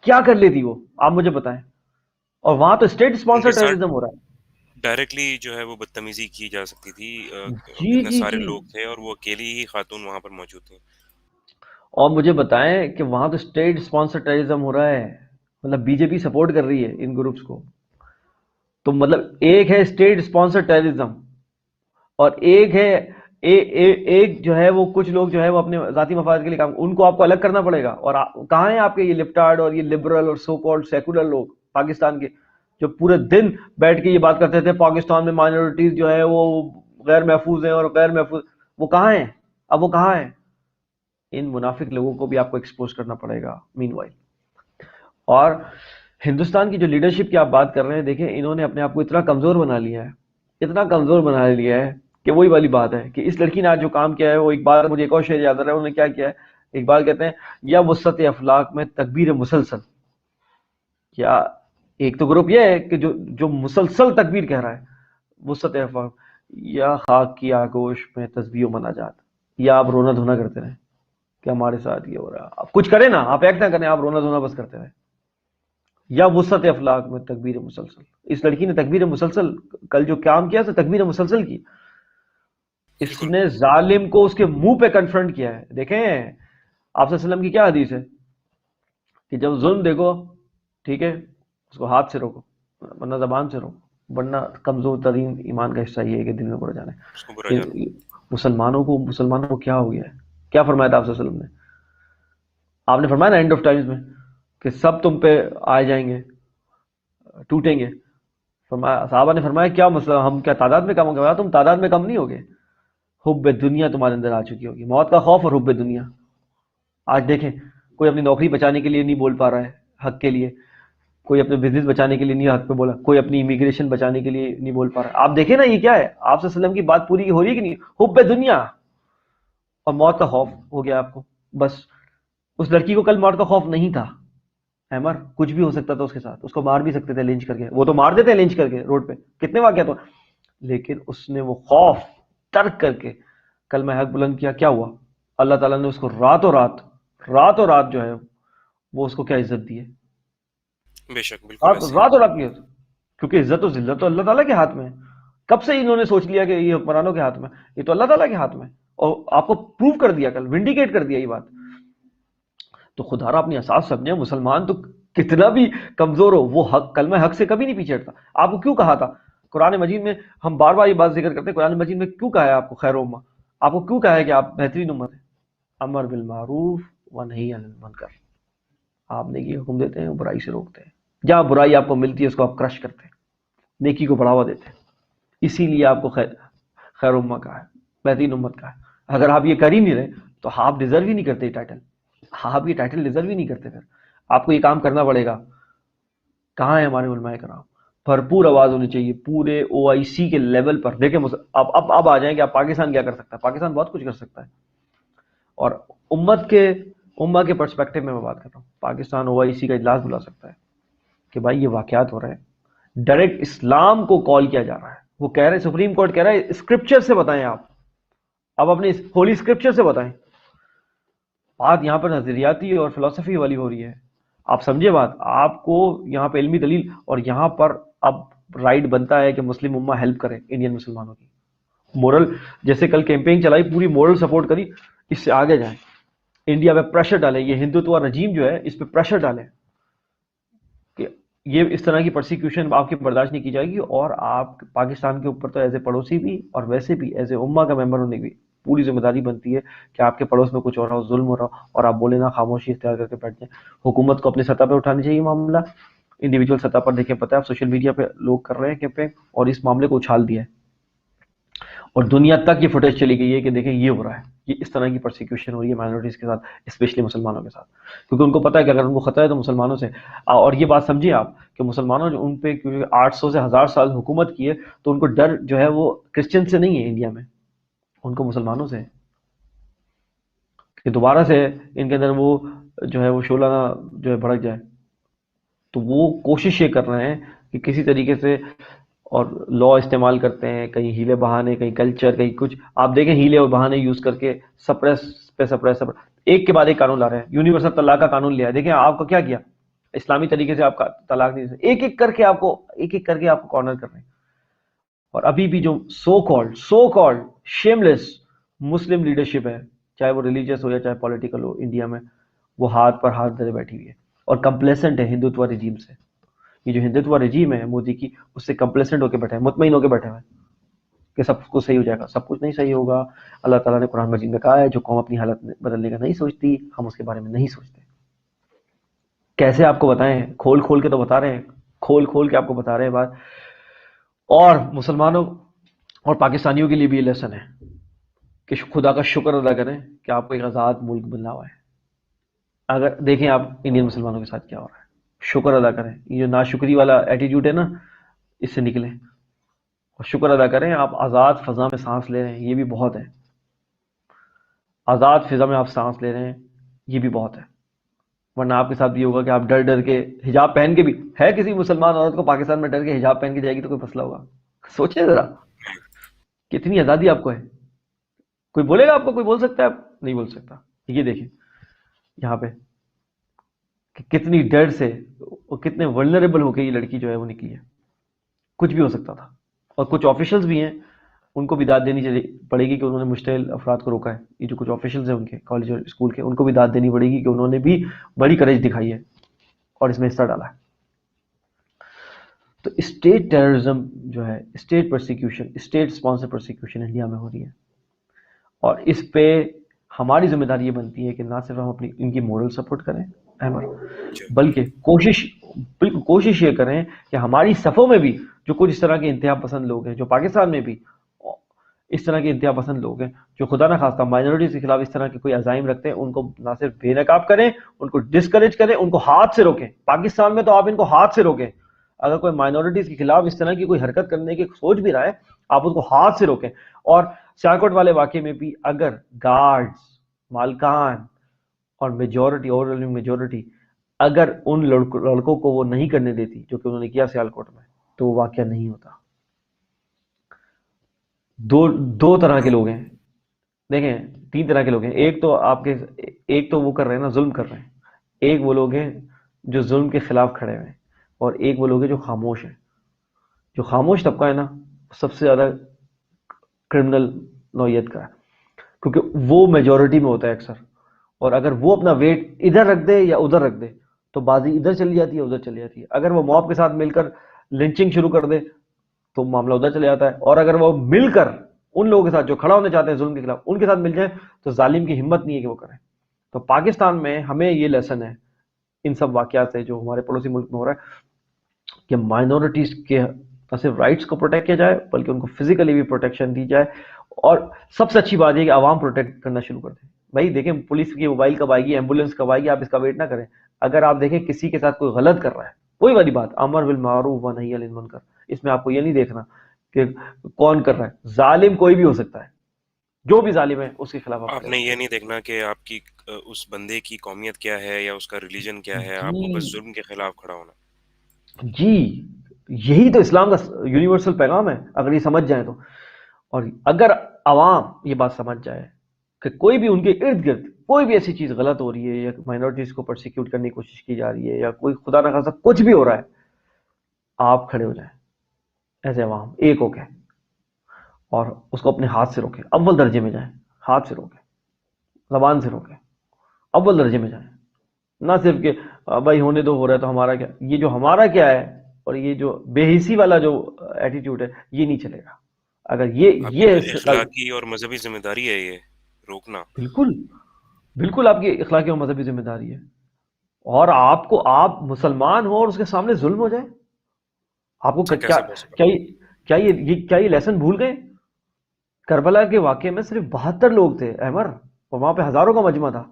کیا کر لیتی وہ، آپ مجھے بتائیں۔ اور وہاں تو اسٹیٹ ان اسپانسر کے ساتھ ٹیررزم ہو رہا ہے۔ ڈائریکٹلی جو ہے وہ بدتمیزی کی جا سکتی تھی، جی اتنے جی سارے جی، لوگ تھے اور وہ اکیلی ہی خاتون وہاں پر موجود تھیں۔ اور مجھے بتائیں کہ وہاں تو اسٹیٹ اسپانسر ٹیررزم ہو رہا ہے، مطلب بی جے پی سپورٹ کر رہی ہے ان گروپس کو، تو مطلب ایک ہے اسٹیٹ اسپانسر ٹیررزم، اور ایک ہے ایک جو ہے وہ کچھ لوگ جو ہے وہ اپنے ذاتی مفاد کے لیے کام، ان کو آپ کو الگ کرنا پڑے گا۔ اور کہاں ہیں آپ کے یہ لپٹارڈ اور یہ لبرل اور سو کالڈ سیکولر لوگ پاکستان کے، جو پورے دن بیٹھ کے یہ بات کرتے تھے پاکستان میں مائنورٹیز جو ہے وہ غیر محفوظ ہیں اور غیر محفوظ، وہ کہاں ہیں اب، وہ کہاں ہیں؟ ان منافق لوگوں کو بھی آپ کو ایکسپوز کرنا پڑے گا مین وائل۔ اور ہندوستان کی جو لیڈرشپ کی آپ بات کر رہے ہیں، دیکھیں انہوں نے اپنے آپ کو اتنا کمزور بنا لیا ہے، اتنا کمزور بنا لیا ہے کہ وہی والی بات ہے کہ اس لڑکی نے آج جو کام کیا ہے، وہ اقبال، مجھے ایک اور شعر یاد آ رہا ہے انہوں نے کیا کیا ہے، اقبال کہتے ہیں یا وسط افلاق میں تکبیر مسلسل، یا ایک تو گروپ یہ ہے کہ جو مسلسل تکبیر کہہ رہا ہے وسط افلاق، یا خاک کی آگوش میں تسبیح و مناجات، یا آپ رونا دھونا کرتے رہیں کہ ہمارے ساتھ یہ ہو رہا ہے، آپ کچھ کریں نا، آپ ایکٹ نہ کریں، آپ رونا دھونا بس کرتے رہیں، یا وسط افلاق میں تکبیر مسلسل۔ اس لڑکی نے تکبیر مسلسل کل جو کام کیا تو تکبیر مسلسل کی، اس بالکل نے ظالم کو اس کے منہ پہ کنفرنٹ کیا ہے۔ دیکھیں آپ صلی اللہ علیہ وسلم کی کیا حدیث ہے کہ جب ظلم دیکھو، ٹھیک ہے، اس کو ہاتھ سے روکو ورنہ زبان سے روکو، ورنہ کمزور ترین ایمان کا حصہ یہ ہے کہ دل میں برا جانا اس کو برا ہے۔ جانا۔ مسلمانوں کو کیا ہو گیا ہے؟ کیا فرمایا تھا آپ صلی اللہ علیہ وسلم نے؟ آپ نے فرمایا نا اینڈ آف ٹائمز میں کہ سب تم پہ آئے جائیں گے، ٹوٹیں گے، فرمایا، صحابہ نے فرمایا کیا مسئلہ، ہم کیا تعداد میں کم ہو گئے؟ تم تعداد میں کم نہیں ہوگے، حب دنیا تمہارے اندر آ چکی ہوگی، موت کا خوف اور حب دنیا۔ آج دیکھیں کوئی اپنی نوکری بچانے کے لیے نہیں بول پا رہا ہے حق کے لیے، کوئی اپنے بزنس بچانے کے لیے نہیں حق پہ بولا، کوئی اپنی امیگریشن بچانے کے لیے نہیں بول پا رہا۔ آپ دیکھیں نا یہ کیا ہے، آپ صلی اللہ علیہ وسلم کی بات پوری ہو رہی ہے کہ نہیں؟ حب دنیا اور موت کا خوف ہو گیا آپ کو، بس۔ اس لڑکی کو کل موت کا خوف نہیں تھا احمد، کچھ بھی ہو سکتا تھا اس کے ساتھ، اس کو مار بھی سکتے تھے لنچ کر کے، وہ تو مار دیتے ہیں لنچ کر کے روڈ پہ، کتنے واقعات ہو، لیکن اس نے وہ خوف ترک کر کے کلمہ حق بلند کیا، کیا ہوا؟ اللہ تعالیٰ نے اس کو راتوں رات جو ہے وہ اس کو کیا عزت دی ہے، بے شک بالکل ایسے ہی۔ راتوں رات کی، کیونکہ عزت و ذلت تو اللہ تعالیٰ کے ہاتھ میں ہے۔ کب سے انہوں نے سوچ لیا کہ یہ حکمرانوں کے ہاتھ میں، یہ تو اللہ تعالیٰ کے ہاتھ میں، اور آپ کو پروف کر دیا، کل ونڈیکیٹ کر دیا یہ بات۔ تو خدا را اپنی اساس سمجھے، مسلمان تو کتنا بھی کمزور ہو وہ حق، کلمہ حق سے کبھی نہیں پیچھے ہٹتا۔ آپ کو کیوں کہا تھا قرآن مجید میں، ہم بار بار یہ بات ذکر کرتے ہیں، قرآن مجید میں کیوں کہا ہے آپ کو خیر امہ، آپ کو کیوں کہا ہے کہ آپ بہترین امت ہیں؟ امر بالمعروف و نہی عن المنکر، آپ نیکی کا حکم دیتے ہیں، برائی سے روکتے ہیں، جہاں برائی آپ کو ملتی ہے اس کو آپ کرش کرتے ہیں، نیکی کو بڑھاوا دیتے ہیں۔ اسی لیے آپ کو خیر امہ کا ہے، بہترین امت کا ہے. اگر آپ یہ کر ہی نہیں رہے تو آپ ڈیزرو ہی نہیں کرتے یہ ٹائٹل، آپ یہ ٹائٹل ڈیزرو ہی نہیں کرتے. پھر آپ کو یہ کام کرنا پڑے گا. کہاں ہے ہمارے علماء کرام؟ بھرپور آواز ہونی چاہیے پورے او آئی سی کے لیول پر. دیکھیں اب آ جائیں کہ آپ پاکستان کیا کر سکتا ہے. پاکستان بہت کچھ کر سکتا ہے. اور امہ کے پرسپیکٹو میں بات کر رہا ہوں. پاکستان او آئی سی کا اجلاس بلا سکتا ہے کہ بھائی یہ واقعات ہو رہے ہیں. ڈائریکٹ اسلام کو کال کیا جا رہا ہے. وہ کہہ رہے ہیں، سپریم کورٹ کہہ رہا ہے اسکرپچر سے بتائیں. آپ اپنے ہولی اسکرپچر سے بتائیں. بات یہاں پر نظریاتی اور فلسفی والی ہو رہی ہے. آپ سمجھے بات. آپ کو یہاں پہ علمی دلیل، اور یہاں پر اب رائٹ بنتا ہے کہ مسلم امہ ہیلپ کرے انڈین مسلمانوں کی. مورل، جیسے کل کیمپین چلائی، پوری مورل سپورٹ کری. اس سے آگے جائیں، انڈیا پہ پریشر ڈالیں. یہ ہندوتوا رجیم جو ہے اس پہ پریشر ڈالیں کہ یہ اس طرح کی پرسیکیوشن آپ کی برداشت نہیں کی جائے گی. اور آپ پاکستان کے اوپر تو ایز اے پڑوسی بھی اور ویسے بھی ایز اے امہ کا ممبر ہونے کی پوری ذمہ داری بنتی ہے کہ آپ کے پڑوس میں کچھ ہو رہا ہو، ظلم ہو رہا ہو، اور آپ بولے نا، خاموشی اختیار کر کے بیٹھ جائیں. حکومت کو اپنی سطح پہ اٹھانی چاہیے معاملہ. انڈیویجول سطح پر دیکھیں، پتہ ہے آپ سوشل میڈیا پہ لوگ کر رہے ہیں کیمپین اور اس معاملے کو اچھال دیا ہے. اور دنیا تک یہ فوٹیج چلی گئی ہے کہ دیکھیں یہ ہو رہا ہے، یہ اس طرح کی پرسیکیوشن ہو رہی ہے مائنورٹیز کے ساتھ، اسپیشلی مسلمانوں کے ساتھ. کیونکہ ان کو پتہ ہے کہ اگر ان کو خطرہ ہے تو مسلمانوں سے. اور یہ بات سمجھیے آپ کہ مسلمانوں جو ان پہ 800 سے 1000 سال حکومت کی ہے، تو ان کو ڈر جو ہے وہ کرسچن سے نہیں ہے انڈیا میں، ان کو مسلمانوں سے ہے کہ دوبارہ سے ان کے اندر وہ جو ہے وہ شعلہ جو ہے بھڑک جائے. تو وہ کوشش یہ کر رہے ہیں کہ کسی طریقے سے، اور لا استعمال کرتے ہیں، کہیں ہیلے بہانے، کہیں کلچر، کہیں کچھ. آپ دیکھیں ہیلے اور بہانے یوز کر کے سپریس پہ سپریس، ایک کے بعد ایک قانون لا رہے ہیں. یونیورسل طلاق کا قانون لیا ہے. دیکھیں آپ کو کیا کیا اسلامی طریقے سے، آپ کا طلاق نہیں، ایک ایک کر کے آپ کو کارنر کر رہے ہیں. اور ابھی بھی جو سو کالڈ شیملیس مسلم لیڈرشپ ہے، چاہے وہ ریلیجیس ہو یا چاہے پولیٹیکل ہو انڈیا میں، وہ ہاتھ پر ہاتھ دھرے بیٹھی ہوئی ہے اور کمپلیسنٹ ہے ہندوتوا رجیم سے. یہ جو ہندوتوا رجیم ہے مودی کی، اس سے کمپلیسنٹ ہو کے بیٹھے ہیں، مطمئن ہو کے بیٹھے ہوئے ہیں کہ سب کچھ صحیح ہو جائے گا. سب کچھ نہیں صحیح ہوگا. اللہ تعالیٰ نے قرآن مجید میں کہا ہے جو قوم اپنی حالت بدلنے کا نہیں سوچتی، ہم اس کے بارے میں نہیں سوچتے. کیسے آپ کو بتائیں؟ کھول کے تو بتا رہے ہیں، کھول کے آپ کو بتا رہے ہیں بات. اور مسلمانوں اور پاکستانیوں کے لیے بھی یہ لیسن ہے کہ خدا کا شکر ادا کریں کہ آپ کو ایک آزاد ملک بنا ہوا ہے. اگر دیکھیں آپ انڈین مسلمانوں کے ساتھ کیا ہو رہا ہے، شکر ادا کریں. یہ جو ناشکری والا ایٹیٹیوڈ ہے نا، اس سے نکلیں اور شکر ادا کریں. آپ آزاد فضا میں سانس لے رہے ہیں، یہ بھی بہت ہے. آزاد فضا میں آپ سانس لے رہے ہیں، یہ بھی بہت ہے. ورنہ آپ کے ساتھ یہ ہوگا کہ آپ ڈر کے حجاب پہن کے بھی، ہے کسی مسلمان عورت کو پاکستان میں ڈر کے حجاب پہن کے جائے گی تو کوئی مسئلہ ہوگا؟ سوچیں ذرا کتنی آزادی آپ کو ہے. کوئی بولے گا آپ کو؟ کوئی بول سکتا ہے؟ آپ نہیں بول سکتا. یہ دیکھیں یہاں پہ کہ کتنی ڈر سے اور کتنے ولنریبل ہو کے یہ لڑکی جو ہے وہ نکلی ہے. کچھ بھی ہو سکتا تھا. اور کچھ آفیشلز بھی ہیں، ان کو بھی داد دینی پڑے گی کہ انہوں نے مشتعل افراد کو روکا ہے. یہ جو کچھ آفیشلز ہیں ان کے کالج اور اسکول کے، ان کو بھی داد دینی پڑے گی کہ انہوں نے بھی بڑی کریج دکھائی ہے اور اس میں حصہ ڈالا ہے. تو اسٹیٹ ٹیررزم جو ہے، state persecution, state sponsor persecution India میں ہو رہی ہے. اور اس پہ ہماری ذمہ داری یہ بنتی ہے کہ نہ صرف ہم اپنی ان کی مورل سپورٹ کریں احمد، بلکہ بالکل کوشش یہ کریں کہ ہماری صفوں میں بھی جو کچھ اس طرح کے انتہا پسند لوگ ہیں، جو پاکستان میں بھی اس طرح کے انتہا پسند لوگ ہیں، جو خدا نہ خواستہ مائنورٹیز کے خلاف اس طرح کے کوئی عزائم رکھتے ہیں، ان کو نہ صرف بے نقاب کریں، ان کو ڈسکریج کریں، ان کو ہاتھ سے روکیں. پاکستان میں تو آپ ان کو ہاتھ سے روکیں. اگر کوئی مائنورٹیز کے خلاف اس طرح کی کوئی حرکت کرنے کی سوچ بھی رہا ہے، آپ اس کو ہاتھ سے روکیں. اور سیالکوٹ والے واقعے میں بھی اگر گارڈز، مالکان اور میجورٹی اگر ان لڑکوں کو وہ نہیں کرنے دیتی جو کہ انہوں نے کیا سیالکوٹ میں، تو وہ واقعہ نہیں ہوتا. دو طرح کے لوگ ہیں. دیکھیں 3 طرح کے لوگ ہیں. ایک تو وہ کر رہے ہیں نا، ظلم کر رہے ہیں. ایک وہ لوگ ہیں جو ظلم کے خلاف کھڑے ہوئے ہیں، اور ایک وہ لوگ ہیں جو خاموش ہیں. جو خاموش طبقہ ہے نا، سب سے زیادہ کرمنل نوعیت کا ہے، کیونکہ وہ میجورٹی میں ہوتا ہے اکثر. اور اگر وہ اپنا ویٹ ادھر رکھ دے یا ادھر رکھ دے تو بازی ادھر چلی جاتی ہے، ادھر چلی جاتی ہے. اگر وہ موب کے ساتھ مل کر لنچنگ شروع کر دے تو معاملہ ادھر چلے جاتا ہے. اور اگر وہ مل کر ان لوگوں کے ساتھ جو کھڑا ہونے چاہتے ہیں ظلم کے خلاف، ان کے ساتھ مل جائیں تو ظالم کی ہمت نہیں ہے کہ وہ کریں. تو پاکستان میں ہمیں یہ لیسن ہے ان سب واقعات سے جو ہمارے پڑوسی ملک میں ہو رہا ہے کہ مائنورٹیز کے نہ صرف رائٹس کو پروٹیکٹ کیا جائے بلکہ ان کو فزیکلی بھی پروٹیکشن دی جائے. اور سب سے اچھی بات یہ کہ عوام پروٹیکٹ کرنا شروع کر دیں. بھائی دیکھیں پولیس کی موبائل کب آئے گی, ایمبولینس کب آئے گی, آپ اس کا ویٹ نہ کریں. اگر آپ دیکھیں کسی کے ساتھ کوئی غلط کر رہا ہے, وہی والی بات امر بالمعروف و نہی عن المنکر, اس میں آپ کو یہ نہیں دیکھنا کہ کون کر رہا ہے. ظالم کوئی بھی ہو سکتا ہے, جو بھی ظالم ہے اس کے خلاف آپ آپ کھڑے نے ہو یہ جائیں. نہیں دیکھنا کہ آپ کی اس بندے کی قومیت کیا ہے یا اس کا ریلیجن کیا ہے, آپ کو بس جی ظلم کے خلاف کھڑا ہونا. جی, یہی تو اسلام کا یونیورسل پیغام ہے اگر یہ سمجھ جائیں تو. اور اگر عوام یہ بات سمجھ جائے کہ کوئی بھی ان کے ارد گرد کوئی بھی ایسی چیز غلط ہو رہی ہے یا مائنورٹیز کو پرسیکیوٹ کرنے کی کوشش کی جا رہی ہے یا کوئی خدا نہ خاصہ کچھ بھی ہو رہا ہے, آپ کھڑے ہو جائیں ایسے عوام ایک ہو کے اور اس کو اپنے ہاتھ سے روکیں. اول درجے میں جائیں, ہاتھ سے روکیں, زبان سے روکیں, اول درجے میں جائیں. نہ صرف کہ بھائی ہونے دو, ہو رہا ہے تو ہمارا کیا, یہ جو ہمارا کیا ہے اور یہ جو بے حسی والا جو ایٹیٹیوڈ ہے یہ نہیں چلے گا. اگر آپ کی یہ اخلاقی اور مذہبی ذمہ داری ہے یہ روکنا. بالکل بالکل آپ کی اخلاقی اور مذہبی ذمہ داری ہے. اور آپ مسلمان ہو اور اس کے سامنے ظلم ہو جائے, آپ کو ایسا کیا کیسے پاسبل؟ کیا یہ لیسن بھول گئے؟ کربلا کے واقعے میں صرف 72 لوگ تھے احمر, اور وہاں پہ ہزاروں کا مجمع تھا.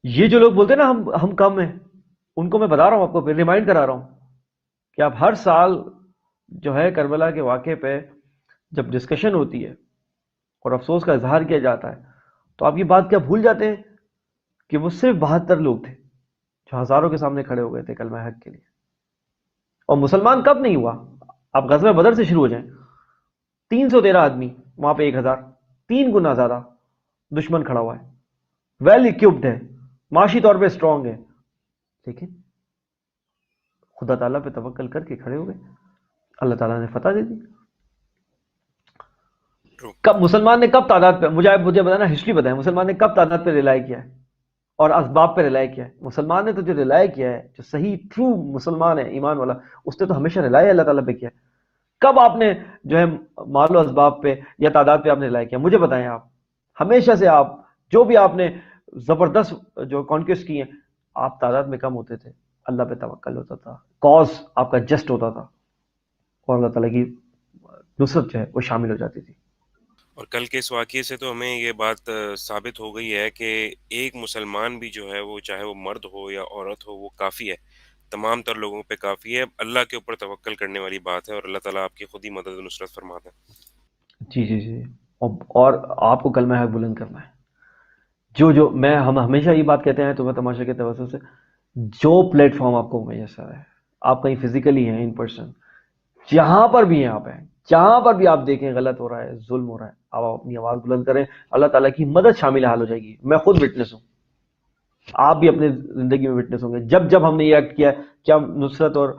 یہ جو لوگ بولتے ہیں نا ہم کم ہیں, ان کو میں بتا رہا ہوں, آپ کو ریمائنڈ کرا رہا ہوں کہ آپ ہر سال جو ہے کربلا کے واقعے پہ جب ڈسکشن ہوتی ہے اور افسوس کا اظہار کیا جاتا ہے تو آپ یہ بات کیا بھول جاتے ہیں کہ وہ صرف 72 لوگ تھے جو ہزاروں کے سامنے کھڑے ہو گئے تھے کلمہ حق کے لیے. اور مسلمان کب نہیں ہوا؟ آپ غزوہ بدر سے شروع ہو جائیں, 313 آدمی, وہاں پہ 1000, 3 گنا زیادہ دشمن کھڑا ہوا ہے, ویل اکوپڈ ہے, معاشی طور پہ اسٹرانگ ہے, لیکن خدا تعالیٰ پہ توکل کر کے کھڑے ہو گئے, اللہ تعالیٰ نے فتح دے دی. ٹرو. کب مسلمان نے کب تعداد پہ, مجھے بتانا, ہسٹری بتائیں, مسلمان نے کب تعداد پہ ریلائی کیا ہے اور اسباب پہ ریلائی کیا ہے؟ مسلمان نے تو جو ریلائی کیا ہے, جو صحیح ٹرو مسلمان ہے ایمان والا, اس نے تو ہمیشہ ریلائی اللہ تعالیٰ پہ کیا ہے. کب آپ نے جو ہے مال و اسباب پہ یا تعداد پہ آپ نے ریلائی کیا؟ مجھے بتائیں. آپ ہمیشہ سے آپ جو بھی آپ نے زبردست جو کانکویسٹ کی ہیں, آپ تعداد میں کم ہوتے تھے, اللہ پہ توکل ہوتا تھا, کاز آپ کا جسٹ ہوتا تھا, اور اللہ تعالیٰ کی نصرت جو ہے وہ شامل ہو جاتی تھی. اور کل کے اس واقعے سے تو ہمیں یہ بات ثابت ہو گئی ہے کہ ایک مسلمان بھی جو ہے وہ چاہے وہ مرد ہو یا عورت ہو وہ کافی ہے, تمام تر لوگوں پہ کافی ہے. اللہ کے اوپر توکل کرنے والی بات ہے اور اللہ تعالیٰ آپ کی خود ہی مدد و نصرت فرماتا ہے. جی جی جی, اور آپ کو کلمہ حق بلند کرنا ہے. جو ہم ہمیشہ یہ بات کہتے ہیں تو میں تماشا کے توسط سے, جو پلیٹ فارم آپ کو میسر ہے, آپ کہیں فزیکلی ہیں ان پرسن, جہاں پر بھی ہیں آپ ہیں, جہاں پر بھی آپ دیکھیں غلط ہو رہا ہے, ظلم ہو رہا ہے, آپ اپنی آواز بلند کریں, اللہ تعالیٰ کی مدد شامل حال ہو جائے گی. میں خود وٹنس ہوں, آپ بھی اپنے زندگی میں وٹنس ہوں گے. جب ہم نے یہ ایکٹ کیا, کیا نصرت اور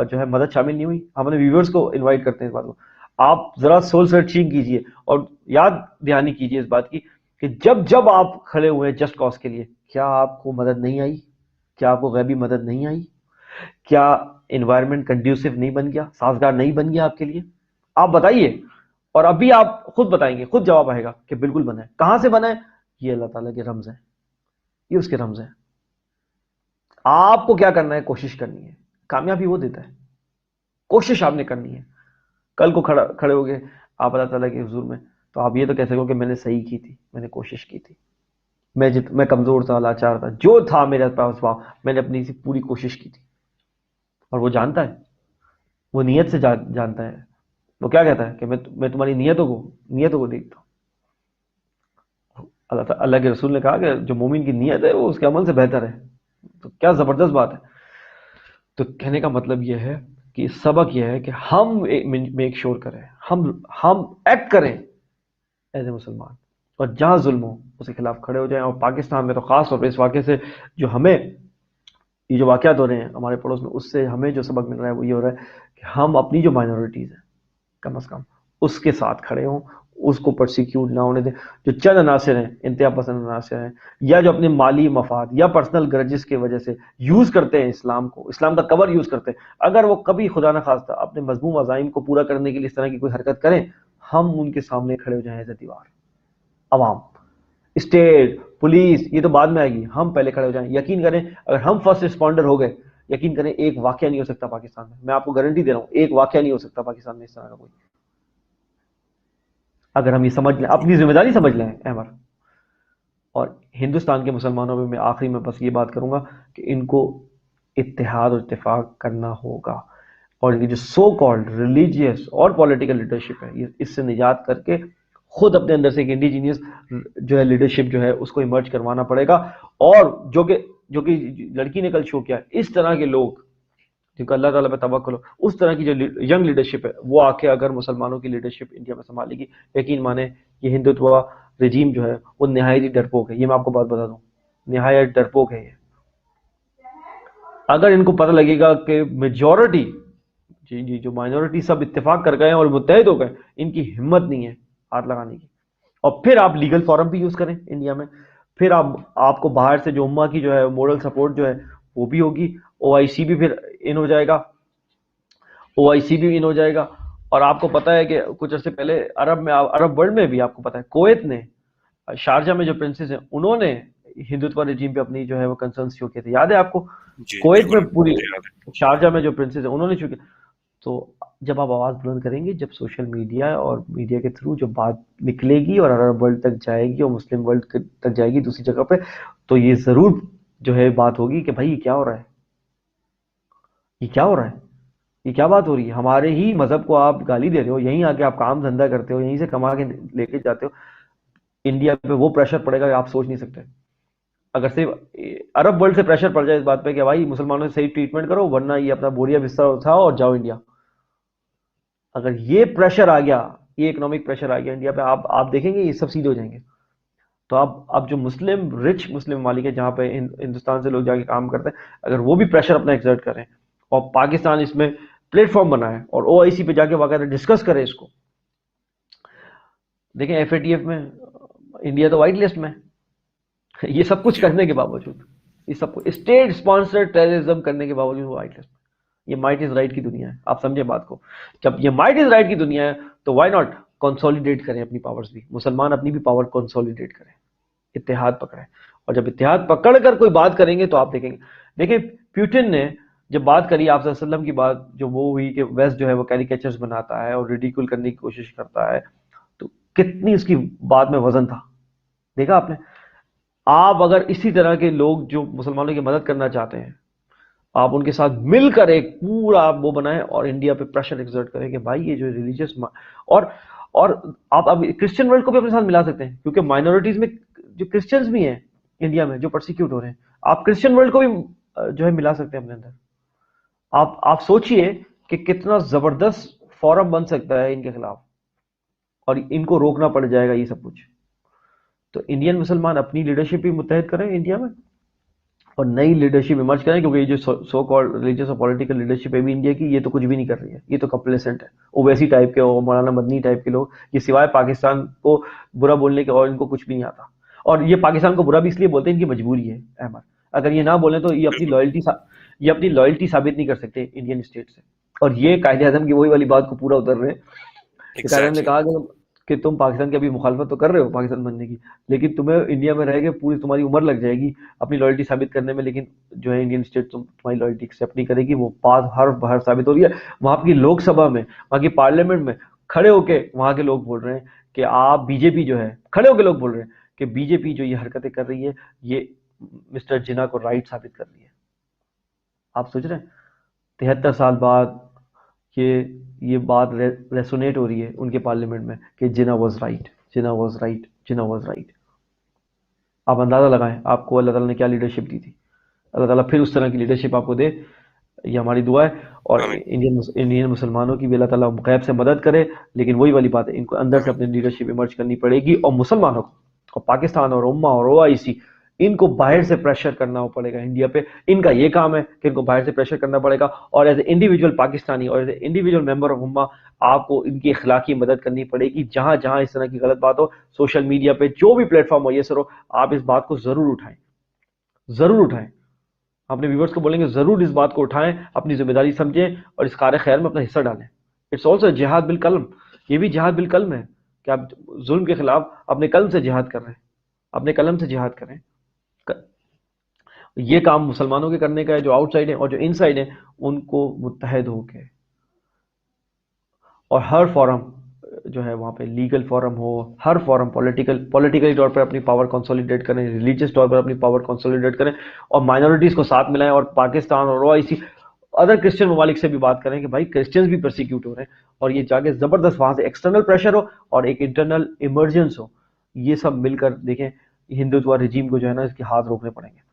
جو ہے مدد شامل نہیں ہوئی؟ ہم اپنے ویورز کو انوائٹ کرتے ہیں اس بات کو, آپ ذرا سول سرچنگ کیجئے اور یاد دہانی کیجئے اس بات کی کہ جب آپ کھڑے ہوئے جسٹ کاز کے لیے, کیا آپ کو مدد نہیں آئی؟ کیا آپ کو غیبی مدد نہیں آئی؟ کیا انوائرمنٹ کنڈیوسو نہیں بن گیا, سازگار نہیں بن گیا آپ کے لیے؟ آپ بتائیے, اور ابھی آپ خود بتائیں گے, خود جواب آئے گا کہ بالکل بنا ہے. کہاں سے بنا ہے؟ یہ اللہ تعالیٰ کے رمز ہیں, یہ اس کے رمز ہیں. آپ کو کیا کرنا ہے؟ کوشش کرنی ہے, کامیابی وہ دیتا ہے, کوشش آپ نے کرنی ہے. کل کو کھڑے ہو گئے آپ اللہ تعالیٰ کے حضور میں, تو آپ یہ تو کہہ سکو کہ میں نے صحیح کی تھی, میں نے کوشش کی تھی, میں کمزور تھا, لاچار تھا, جو تھا میرے پاس میں نے اپنی پوری کوشش کی تھی. اور وہ جانتا ہے, وہ نیت سے جانتا ہے. وہ کیا کہتا ہے کہ میں تمہاری نیتوں کو دیکھتا ہوں. اللہ کے رسول نے کہا کہ جو مومن کی نیت ہے وہ اس کے عمل سے بہتر ہے. تو کیا زبردست بات ہے. تو کہنے کا مطلب یہ ہے کہ سبق یہ ہے کہ ہم میک شور کریں, ہم ایکٹ کریں ایز اے مسلمان, اور جہاں ظلم ہو اس کے خلاف کھڑے ہو جائیں. اور پاکستان میں تو خاص طور پہ اس واقعے سے جو ہمیں یہ جو واقعات ہو رہے ہیں ہمارے پڑوس میں, اس سے ہمیں جو سبق مل رہا ہے وہ یہ ہو رہا ہے کہ ہم اپنی جو مائنورٹیز ہیں کم از کم اس کے ساتھ کھڑے ہوں, اس کو پرسیکیوٹ نہ ہونے دیں. جو چند عناصر ہیں, انتہا پسند عناصر ہیں, یا جو اپنے مالی مفاد یا پرسنل گرجز کی وجہ سے یوز کرتے ہیں اسلام کو, اسلام کا کور یوز کرتے ہیں, اگر وہ کبھی خدا نہ خواستہ اپنے مذموم عزائم کو پورا کرنے کے لیے اس طرح کی کوئی حرکت کریں, ہم ان کے سامنے کھڑے ہو جائیں ایز اے دیوار. عوام, اسٹیٹ, پولیس, یہ تو بعد میں آئے گی, ہم پہلے کھڑے ہو جائیں. یقین کریں اگر ہم فرسٹ رسپونڈر ہو گئے, یقین کریں ایک واقعہ نہیں ہو سکتا پاکستان میں آپ کو گارنٹی دے رہا ہوں ایک واقعہ نہیں ہو سکتا پاکستان میں اس طرح کا کوئی اگر ہم یہ سمجھ لیں اپنی ذمہ داری سمجھ لیں احمد اور ہندوستان کے مسلمانوں میں آخری میں بس یہ بات کروں گا کہ ان کو اتحاد اور اتفاق کرنا ہوگا اور یہ جو سو کالڈ ریلیجیس اور پولیٹیکل لیڈرشپ ہے اس سے نجات کر کے خود اپنے اندر سے ایک انڈیجینئس جو ہے لیڈرشپ جو ہے اس کو ایمرج کروانا پڑے گا اور جو کہ لڑکی نے کل شو کیا اس طرح کے لوگ جن کو اللہ تعالیٰ پہ توکل ہو اس طرح کی جو ینگ لیڈرشپ ہے وہ آ کے اگر مسلمانوں کی لیڈرشپ انڈیا میں سنبھالے گی یقین مانے یہ ہندوتوا رجیم جو ہے وہ نہایت ہی ڈرپوک ہے یہ میں آپ کو بات بتا دوں نہایت ڈرپوک ہے یہ اگر ان کو پتہ لگے گا کہ میجورٹی جی جو مائنورٹی سب اتفاق کر گئے اور متحد ہو گئے ان کی ہمت نہیں ہے ہاتھ لگانے کی اور پھر آپ لیگل فورم بھی یوز کریں انڈیا میں پھر آپ کو باہر سے جو امہ کی جو ہے مورل سپورٹ جو ہے وہ بھی ہوگی او آئی سی بھی پھر ان ہو جائے گا او آئی سی بھی ان ہو جائے گا اور آپ کو پتا ہے کہ کچھ عرصے پہلے عرب ورلڈ میں بھی آپ کو پتا ہے کویت نے شارجہ میں جو پرنسز ہیں انہوں نے ہندوتوا رجیم پہ اپنی جو ہے وہ کنسرنس شو کیے تھے یاد ہے آپ کو کویت میں پوری شارجہ میں جو پرنسز ہیں انہوں نے شو کیا تو جب آپ آواز بلند کریں گے جب سوشل میڈیا اور میڈیا کے تھرو جب بات نکلے گی اور عرب ورلڈ تک جائے گی اور مسلم ورلڈ تک جائے گی دوسری جگہ پہ تو یہ ضرور جو ہے بات ہوگی کہ بھائی یہ کیا ہو رہا ہے یہ کیا ہو رہا ہے یہ کیا بات ہو رہی ہے ہمارے ہی مذہب کو آپ گالی دے رہے ہو یہیں آ کے آپ کام دھندا کرتے ہو یہیں سے کما کے لے کے جاتے ہو انڈیا پہ وہ پریشر پڑے گا کہ آپ سوچ نہیں سکتے اگر صرف عرب ورلڈ سے پریشر پڑ جائے اس بات پہ کہ بھائی مسلمانوں سے صحیح ٹریٹمنٹ کرو ورنہ یہ اپنا بوریا بستر اٹھاؤ اور جاؤ انڈیا اگر یہ پریشر آ گیا یہ اکنامک پریشر آ گیا انڈیا پہ آپ دیکھیں گے یہ سب سیدھے ہو جائیں گے تو اب جو رچ مسلم ممالک ہے جہاں پہ ہندوستان سے لوگ جا کے کام کرتے ہیں اگر وہ بھی پریشر اپنا ایکسرٹ کریں اور پاکستان اس میں پلیٹ فارم بنائے اور او آئی سی پہ جا کے باقاعدہ ڈسکس کرے اس کو دیکھیں ایف اے ٹی ایف میں انڈیا تو وائٹ لسٹ میں یہ سب کچھ کرنے کے باوجود یہ سب کچھ اسٹیٹ اسپانسر ٹیررزم کرنے کے باوجود وہ وائٹ لسٹ میں یہ مائٹ از رائٹ کی دنیا ہے آپ سمجھیں بات کو جب یہ مائٹ از رائٹ کی دنیا ہے تو وائی ناٹ کنسولیڈیٹ کریں اپنی پاورز بھی مسلمان اپنی بھی پاور کنسولیڈیٹ کریں اتحاد پکڑیں اور جب اتحاد پکڑ کر کوئی بات کریں گے تو آپ دیکھیں گے دیکھیں پیوٹن نے جب بات کری آپ صلی اللہ علیہ وسلم کی بات جو وہ ہوئی کہ ویسٹ جو ہے وہ کیریکیچرز بناتا ہے اور ریڈیکول کرنے کی کوشش کرتا ہے تو کتنی اس کی بات میں وزن تھا دیکھا آپ نے آپ اگر اسی طرح کے لوگ جو مسلمانوں کی مدد کرنا چاہتے ہیں آپ ان کے ساتھ مل کر ایک پورا آپ وہ بنائیں اور انڈیا پہ پریشر ایکسرٹ کریں کہ بھائی یہ جو ریلیجیس اور آپ اب کرسچن ورلڈ کو بھی اپنے ساتھ ملا سکتے ہیں کیونکہ مائنورٹیز میں جو کرسچنز بھی ہیں انڈیا میں جو پرسیکیوٹ ہو رہے ہیں آپ کرسچن ورلڈ کو بھی جو ہے ملا سکتے ہیں اپنے اندر آپ سوچئے کہ کتنا زبردست فورم بن سکتا ہے ان کے خلاف اور ان کو روکنا پڑ جائے گا یہ سب کچھ تو انڈین مسلمان اپنی لیڈرشپ بھی متحد کریں انڈیا میں اور نئی لیڈرشپ ایمرج کریں کیونکہ یہ جو سو کالڈ ریلیجیس اور پولیٹیکل لیڈرشپ ہے بھی انڈیا کی یہ تو کچھ بھی نہیں کر رہی ہے یہ تو کمپلیسنٹ ہے اویسی ٹائپ کے مولانا مدنی ٹائپ کے لوگ یہ سوائے پاکستان کو برا بولنے کے اور ان کو کچھ بھی نہیں آتا اور یہ پاکستان کو برا بھی اس لیے بولتے ہیں ان کی مجبوری ہے احمد اگر یہ نہ بولیں تو یہ اپنی لائلٹی ثابت نہیں کر سکتے انڈین اسٹیٹ سے اور یہ قائد اعظم کی وہی والی بات کو پورا اتر رہے ہیں قائد اعظم نے کہا کہ تم پاکستان کی ابھی مخالفت تو کر رہے ہو پاکستان بننے کی لیکن تمہیں انڈیا میں رہ کے پوری تمہاری عمر لگ جائے گی اپنی لائلٹی ثابت کرنے میں لیکن جو ہے انڈین اسٹیٹ تمہاری لائلٹی ایکسیپٹ نہیں کرے گی وہ بات ہر ثابت ہو رہی ہے وہاں کی لوک سبھا میں وہاں کی پارلیمنٹ میں کھڑے ہو کے وہاں کے لوگ بول رہے ہیں کہ آپ بی جے پی جو ہے کھڑے ہو کے لوگ بول رہے ہیں کہ بی جے پی جو یہ حرکتیں کر رہی ہے یہ مسٹر جناح کو رائٹ ثابت کر رہی ہے آپ سوچ رہے ہیں 73 سال بعد یہ بات ریسونیٹ ہو رہی ہے ان کے پارلیمنٹ میں کہ Jinnah was right Jinnah was right Jinnah was right آپ اندازہ لگائیں آپ کو اللہ تعالیٰ نے کیا لیڈرشپ دی تھی اللہ تعالیٰ پھر اس طرح کی لیڈرشپ آپ کو دے یہ ہماری دعا ہے اور انڈین مسلمانوں کی بھی اللہ تعالیٰ غیب سے مدد کرے لیکن وہی والی بات ہے ان کو اندر سے اپنی لیڈرشپ ایمرج کرنی پڑے گی اور مسلمانوں کو اور پاکستان اور امہ اور او آئی سی ان کو باہر سے پریشر کرنا پڑے گا انڈیا پہ ان کا یہ کام ہے کہ ان کو باہر سے پریشر کرنا پڑے گا اور ایز اے انڈیویجول پاکستانی اور as a individual member of امہ آپ کو ان کی اخلاقی مدد کرنی پڑے گی جہاں جہاں اس طرح کی غلط بات ہو سوشل میڈیا پہ جو بھی پلیٹ فارم میسر ہو آپ اس بات کو ضرور اٹھائیں اپنے ویورز کو بولیں گے ضرور اس بات کو اٹھائیں اپنی ذمہ داری سمجھیں اور اس کار خیر میں اپنا حصہ ڈالیں اٹس آلسو جہاد بالقلم یہ بھی جہاد بالقلم ہے کہ آپ ظلم کے خلاف اپنے قلم سے جہاد کر رہے ہیں اپنے قلم سے جہاد کریں یہ کام مسلمانوں کے کرنے کا ہے جو آؤٹ سائڈ ہے، اور جو ان سائڈ ہیں ان کو متحد ہو کے اور ہر فورم جو ہے وہاں پہ لیگل فورم ہو، ہر فورم پولیٹیکلی طور پر اپنی پاور کنسولیڈیٹ کریں، ریلیجیس طور پر اپنی پاور کنسولیڈیٹ کریں، اور مائنورٹیز کو ساتھ ملائیں، اور پاکستان اور OIC ادر کرسچن ممالک سے بھی بات کریں کہ بھائی کرسچنز بھی پرسیکیوٹ ہو رہے ہیں، اور یہ جا کے زبردست وہاں سے ایکسٹرنل پریشر ہو اور ایک انٹرنل ایمرجنس ہو، یہ سب مل کر دیکھیں ہندوتوا رجیم کو جو ہے نا اس کے ہاتھ روکنے پڑیں گے.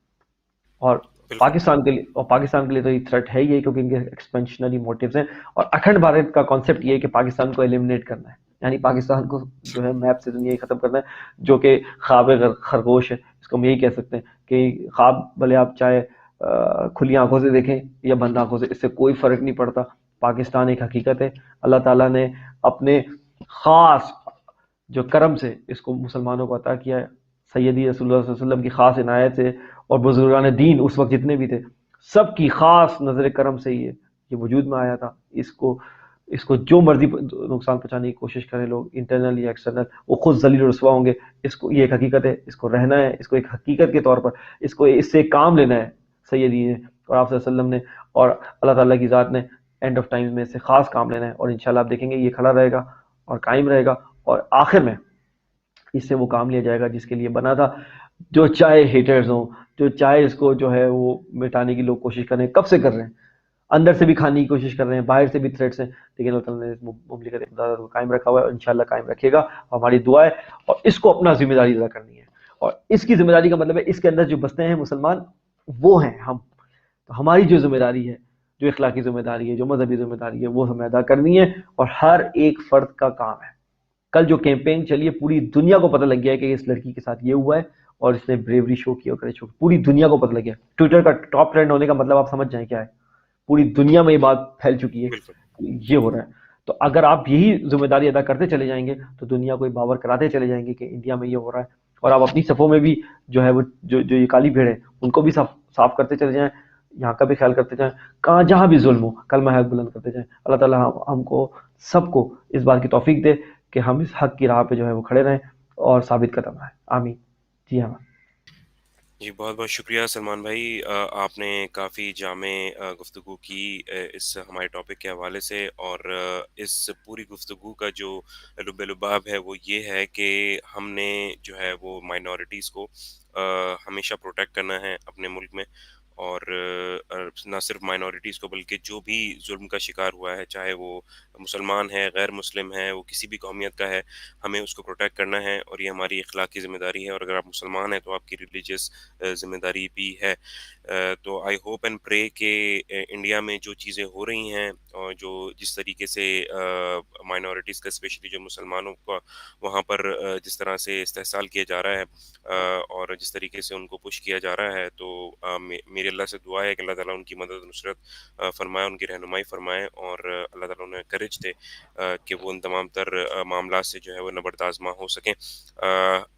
اور بالکل. پاکستان کے لیے تو یہ تھریٹ ہے ہی ہے، کیونکہ ان کے ایکسپینشنری موٹیوز ہیں، اور اکھنڈ بھارت کا کانسیپٹ یہ ہے کہ پاکستان کو ایلیمنیٹ کرنا ہے، یعنی پاکستان کو جو ہے میپ سے دنیا ختم کرنا ہے، جو کہ خواب خرگوش ہے، اس کو ہم یہی کہہ سکتے ہیں کہ خواب بھلے آپ چاہے کھلی آنکھوں سے دیکھیں یا بند آنکھوں سے، اس سے کوئی فرق نہیں پڑتا. پاکستان ایک حقیقت ہے، اللہ تعالیٰ نے اپنے خاص جو کرم سے اس کو مسلمانوں کو عطا کیا ہے، سیدی رسول اللہ صلی اللہ علیہ وسلم کی خاص عنایت سے، اور بزرگان دین اس وقت جتنے بھی تھے سب کی خاص نظر کرم سے یہ وجود میں آیا تھا. اس کو جو مرضی نقصان پہنچانے کی کوشش کریں لوگ، انٹرنل یا ایکسٹرنل، وہ خود ذلیل و رسوا ہوں گے. اس کو یہ ایک حقیقت ہے، اس کو رہنا ہے، اس کو ایک حقیقت کے طور پر اس سے کام لینا ہے سیدی نے اور آپ صلی اللہ علیہ وسلم نے اور اللہ تعالیٰ کی ذات نے اینڈ آف ٹائمز میں اس سے خاص کام لینا ہے. اور انشاءاللہ آپ دیکھیں گے یہ کھڑا رہے گا اور قائم رہے گا، اور آخر میں اس سے وہ کام لیا جائے گا جس کے لیے بنا تھا. جو چاہے ہیٹرز ہوں، جو چاہے اس کو جو ہے وہ مٹانے کی لوگ کوشش کر رہے ہیں، کب سے کر رہے ہیں، اندر سے بھی کھانے کی کوشش کر رہے ہیں، باہر سے بھی تھریٹس ہیں، لیکن اللہ تعالیٰ نے اس مملکت اقتدار کو قائم رکھا ہوا ہے، اور انشاءاللہ قائم رکھے گا. ہماری دعا ہے، اور اس کو اپنا ذمہ داری ادا کرنی ہے، اور اس کی ذمہ داری کا مطلب ہے اس کے اندر جو بستے ہیں مسلمان وہ ہیں ہم. تو ہماری جو ذمہ داری ہے، جو اخلاقی ذمہ داری ہے، جو مذہبی ذمہ داری ہے، وہ ہمیں ادا کرنی ہے، اور ہر ایک فرد کا کام ہے. کل جو کیمپین چلی ہے پوری دنیا کو پتہ لگ گیا ہے کہ اس لڑکی کے ساتھ یہ ہوا ہے، اور اس نے بریوری شو کی اور کریج شو کی، پوری دنیا کو پتہ لگ گیا. ٹویٹر کا ٹاپ ٹرینڈ ہونے کا مطلب آپ سمجھ جائیں کیا ہے، پوری دنیا میں یہ بات پھیل چکی ہے، بالکل. یہ ہو رہا ہے. تو اگر آپ یہی ذمہ داری ادا کرتے چلے جائیں گے تو دنیا کو باور کراتے چلے جائیں گے کہ انڈیا میں یہ ہو رہا ہے، اور آپ اپنی صفوں میں بھی جو ہے وہ جو یہ کالی بھیڑ ہے ان کو بھی صاف کرتے چلے جائیں، یہاں کا بھی خیال کرتے جائیں، کہاں جہاں بھی ظلم ہو کلمہ حق بلند کرتے جائیں. اللہ تعالیٰ ہم کو سب کو اس بات کی توفیق دے کہ ہم اس حق کی راہ پہ جو ہے وہ کھڑے رہیں اور ثابت قدم رہیں. آمین. جی ہاں جی بہت بہت شکریہ سلمان بھائی. آپ نے کافی جامع گفتگو کی اس ہمارے ٹاپک کے حوالے سے، اور اس پوری گفتگو کا جو لب لباب ہے وہ یہ ہے کہ ہم نے جو ہے وہ مائنورٹیز کو ہمیشہ پروٹیکٹ کرنا ہے اپنے ملک میں، اور نہ صرف مائنورٹیز کو بلکہ جو بھی ظلم کا شکار ہوا ہے، چاہے وہ مسلمان ہے، غیر مسلم ہے، وہ کسی بھی قومیت کا ہے، ہمیں اس کو پروٹیکٹ کرنا ہے، اور یہ ہماری اخلاقی ذمہ داری ہے. اور اگر آپ مسلمان ہیں تو آپ کی ریلیجیس ذمہ داری بھی ہے. تو آئی ہوپ اینڈ پرے کہ انڈیا میں جو چیزیں ہو رہی ہیں، اور جو جس طریقے سے مائنورٹیز کا اسپیشلی جو مسلمانوں کا وہاں پر جس طرح سے استحصال کیا جا رہا ہے، اور جس طریقے سے ان کو پش کیا جا رہا ہے، تو میری اللہ سے دعا ہے کہ اللہ تعالیٰ ان کی مدد و نصرت فرمائے، ان کی رہنمائی فرمائے، اور اللہ تعالیٰ انہیں کریج دے کہ وہ ان تمام تر معاملات سے جو ہے وہ نبرد آزما ہو سکیں.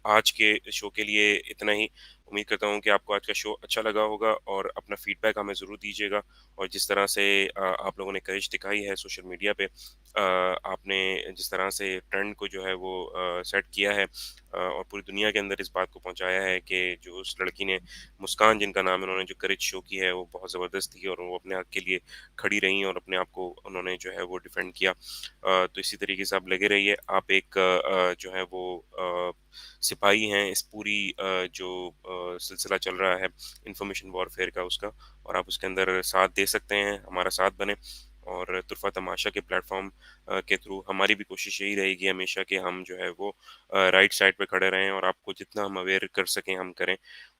آج کے شو کے لیے اتنا ہی. امید کرتا ہوں کہ آپ کو آج کا شو اچھا لگا ہوگا، اور اپنا فیڈ بیک ہمیں ضرور دیجیے گا. اور جس طرح سے آپ لوگوں نے کریج دکھائی ہے سوشل میڈیا پہ، آپ نے جس طرح سے ٹرینڈ کو جو ہے وہ سیٹ کیا ہے، اور پوری دنیا کے اندر اس بات کو پہنچایا ہے کہ جو اس لڑکی نے، مسکان جن کا نام ہے، انہوں نے جو کریج شو کی ہے وہ بہت زبردست تھی، اور وہ اپنے حق کے لیے کھڑی رہیں اور اپنے آپ کو انہوں نے جو ہے وہ ڈیفینڈ کیا. تو اسی طریقے سے آپ لگے رہیے. آپ ایک جو ہے وہ سپاہی ہیں اس پوری جو سلسلہ چل رہا ہے انفارمیشن وارفیئر کا، اس کا، اور آپ اس کے اندر ساتھ دے سکتے ہیں، ہمارا ساتھ بنیں. اور طرفہ تماشا کے پلیٹ فارم کے تھرو ہماری بھی کوشش یہی رہے گی ہمیشہ کہ ہم جو ہے وہ رائٹ سائڈ پہ کھڑے رہیں، اور آپ کو جتنا ہم اویئر کر سکیں ہم کریں.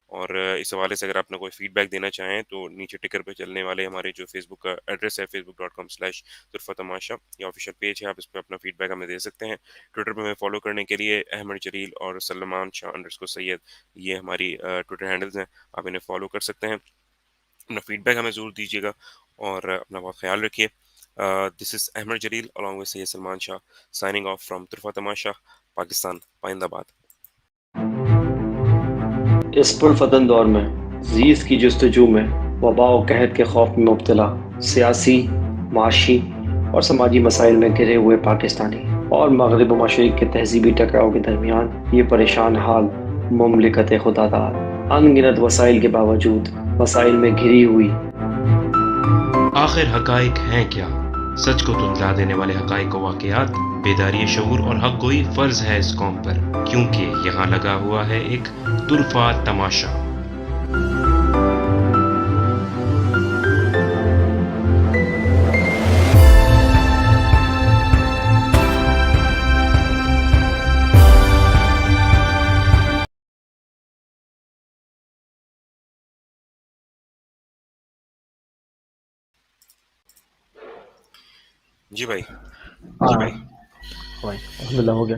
اور اس حوالے سے اگر آپ نے کوئی فیڈ بیک دینا چاہیں تو نیچے ٹکر پہ چلنے والے ہمارے جو فیس بک کا ایڈریس ہے facebook.com/طرفہ تماشا، یہ آفیشیل پیج ہے، آپ اس پہ اپنا فیڈ بیک ہمیں دے سکتے ہیں. ٹویٹر پہ ہمیں فالو کرنے کے لیے احمد جلیل اور سلمان شاہ _سید، یہ ہماری ٹویٹر ہینڈلز ہیں، آپ انہیں فالو کر سکتے ہیں. اپنا فیڈ بیک ہمیں ضرور دیجیے گا، اور اپنا بہت خیال رکھیے. دس از احمد جلیل along with Syed Salman Shah signing off from طرفہ تماشا، پاکستان، پائند آباد. اس پرفتن دور میں زیست کی جستجو میں وبا و قحط کے خوف میں مبتلا سیاسی، معاشی اور سماجی مسائل میں گھرے ہوئے پاکستانی اور مغرب و مشرق کے تہذیبی ٹکراؤ کے درمیان یہ پریشان حال مملکت خدا داد ان گنت وسائل کے باوجود مسائل میں گھری ہوئی. آخر حقائق ہیں کیا؟ سچ کو دھندلا دینے والے حقائق و واقعات. بیداری شعور اور حق گوئی فرض ہے اس قوم پر، کیونکہ یہاں لگا ہوا ہے ایک طرفہ تماشا. جی بھائی. ہاں بھائی الحمد للہ ہو گیا.